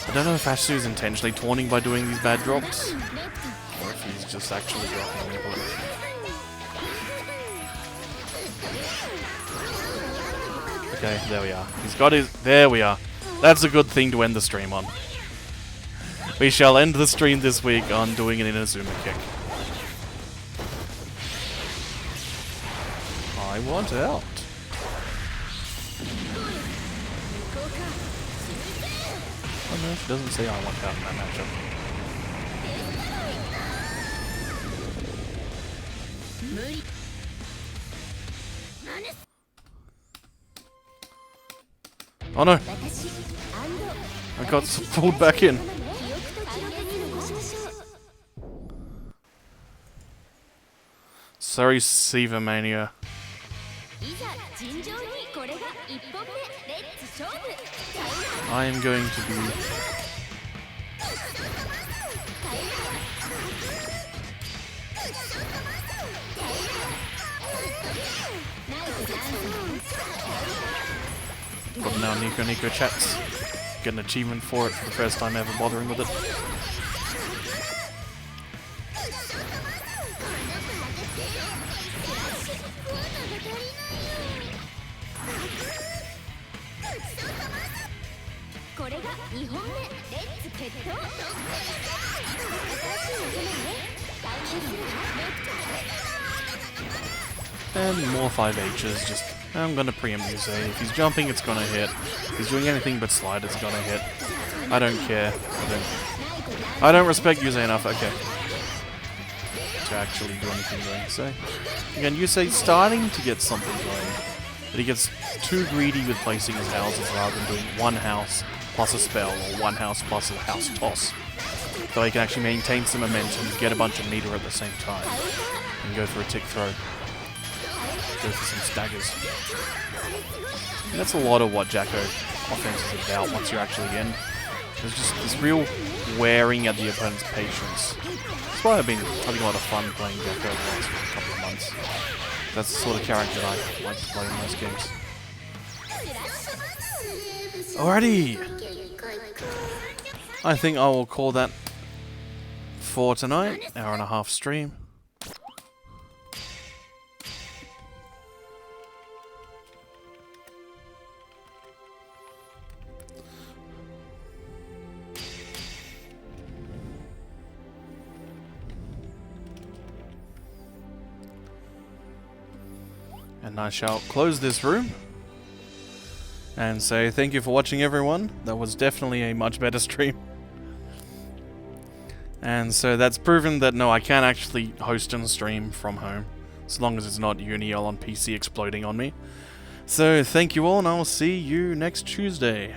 I don't know if Asu is intentionally taunting by doing these bad drops, or if he's just actually dropping the bullet. Okay, there we are. He's got his... There we are. That's a good thing to end the stream on. We shall end the stream this week on doing an Inazuma kick. I want out. Oh no, she doesn't say I want out in that matchup. Oh no! I got pulled back in. Sorry, Siva Mania. I am going to be... Got now Nico chats. Get an achievement for it for the first time ever bothering with it. And more 5Hs, just... I'm gonna preempt Yusei. If he's jumping, it's gonna hit. If he's doing anything but slide, it's gonna hit. I don't care. I don't respect Yusei enough, okay, to actually do anything going. So, again, Yusei's starting to get something going. But he gets too greedy with placing his houses rather than doing one house plus a spell, or one house plus a house toss. So he can actually maintain some momentum, get a bunch of meter at the same time, and go for a tick throw. Go for some staggers. And that's a lot of what Jacko offense is about once you're actually in. There's just this real wearing at the opponent's patience. That's why I've been having a lot of fun playing Jacko the last couple of months. That's the sort of character that I like to play in those games. Alrighty! I think I will call that for tonight. Hour-and-a-half stream. And I shall close this room and say thank you for watching, everyone. That was definitely a much better stream. And so that's proven that no, I can actually host and stream from home, as long as it's not Uniel on PC exploding on me. So thank you all, and I will see you next Tuesday.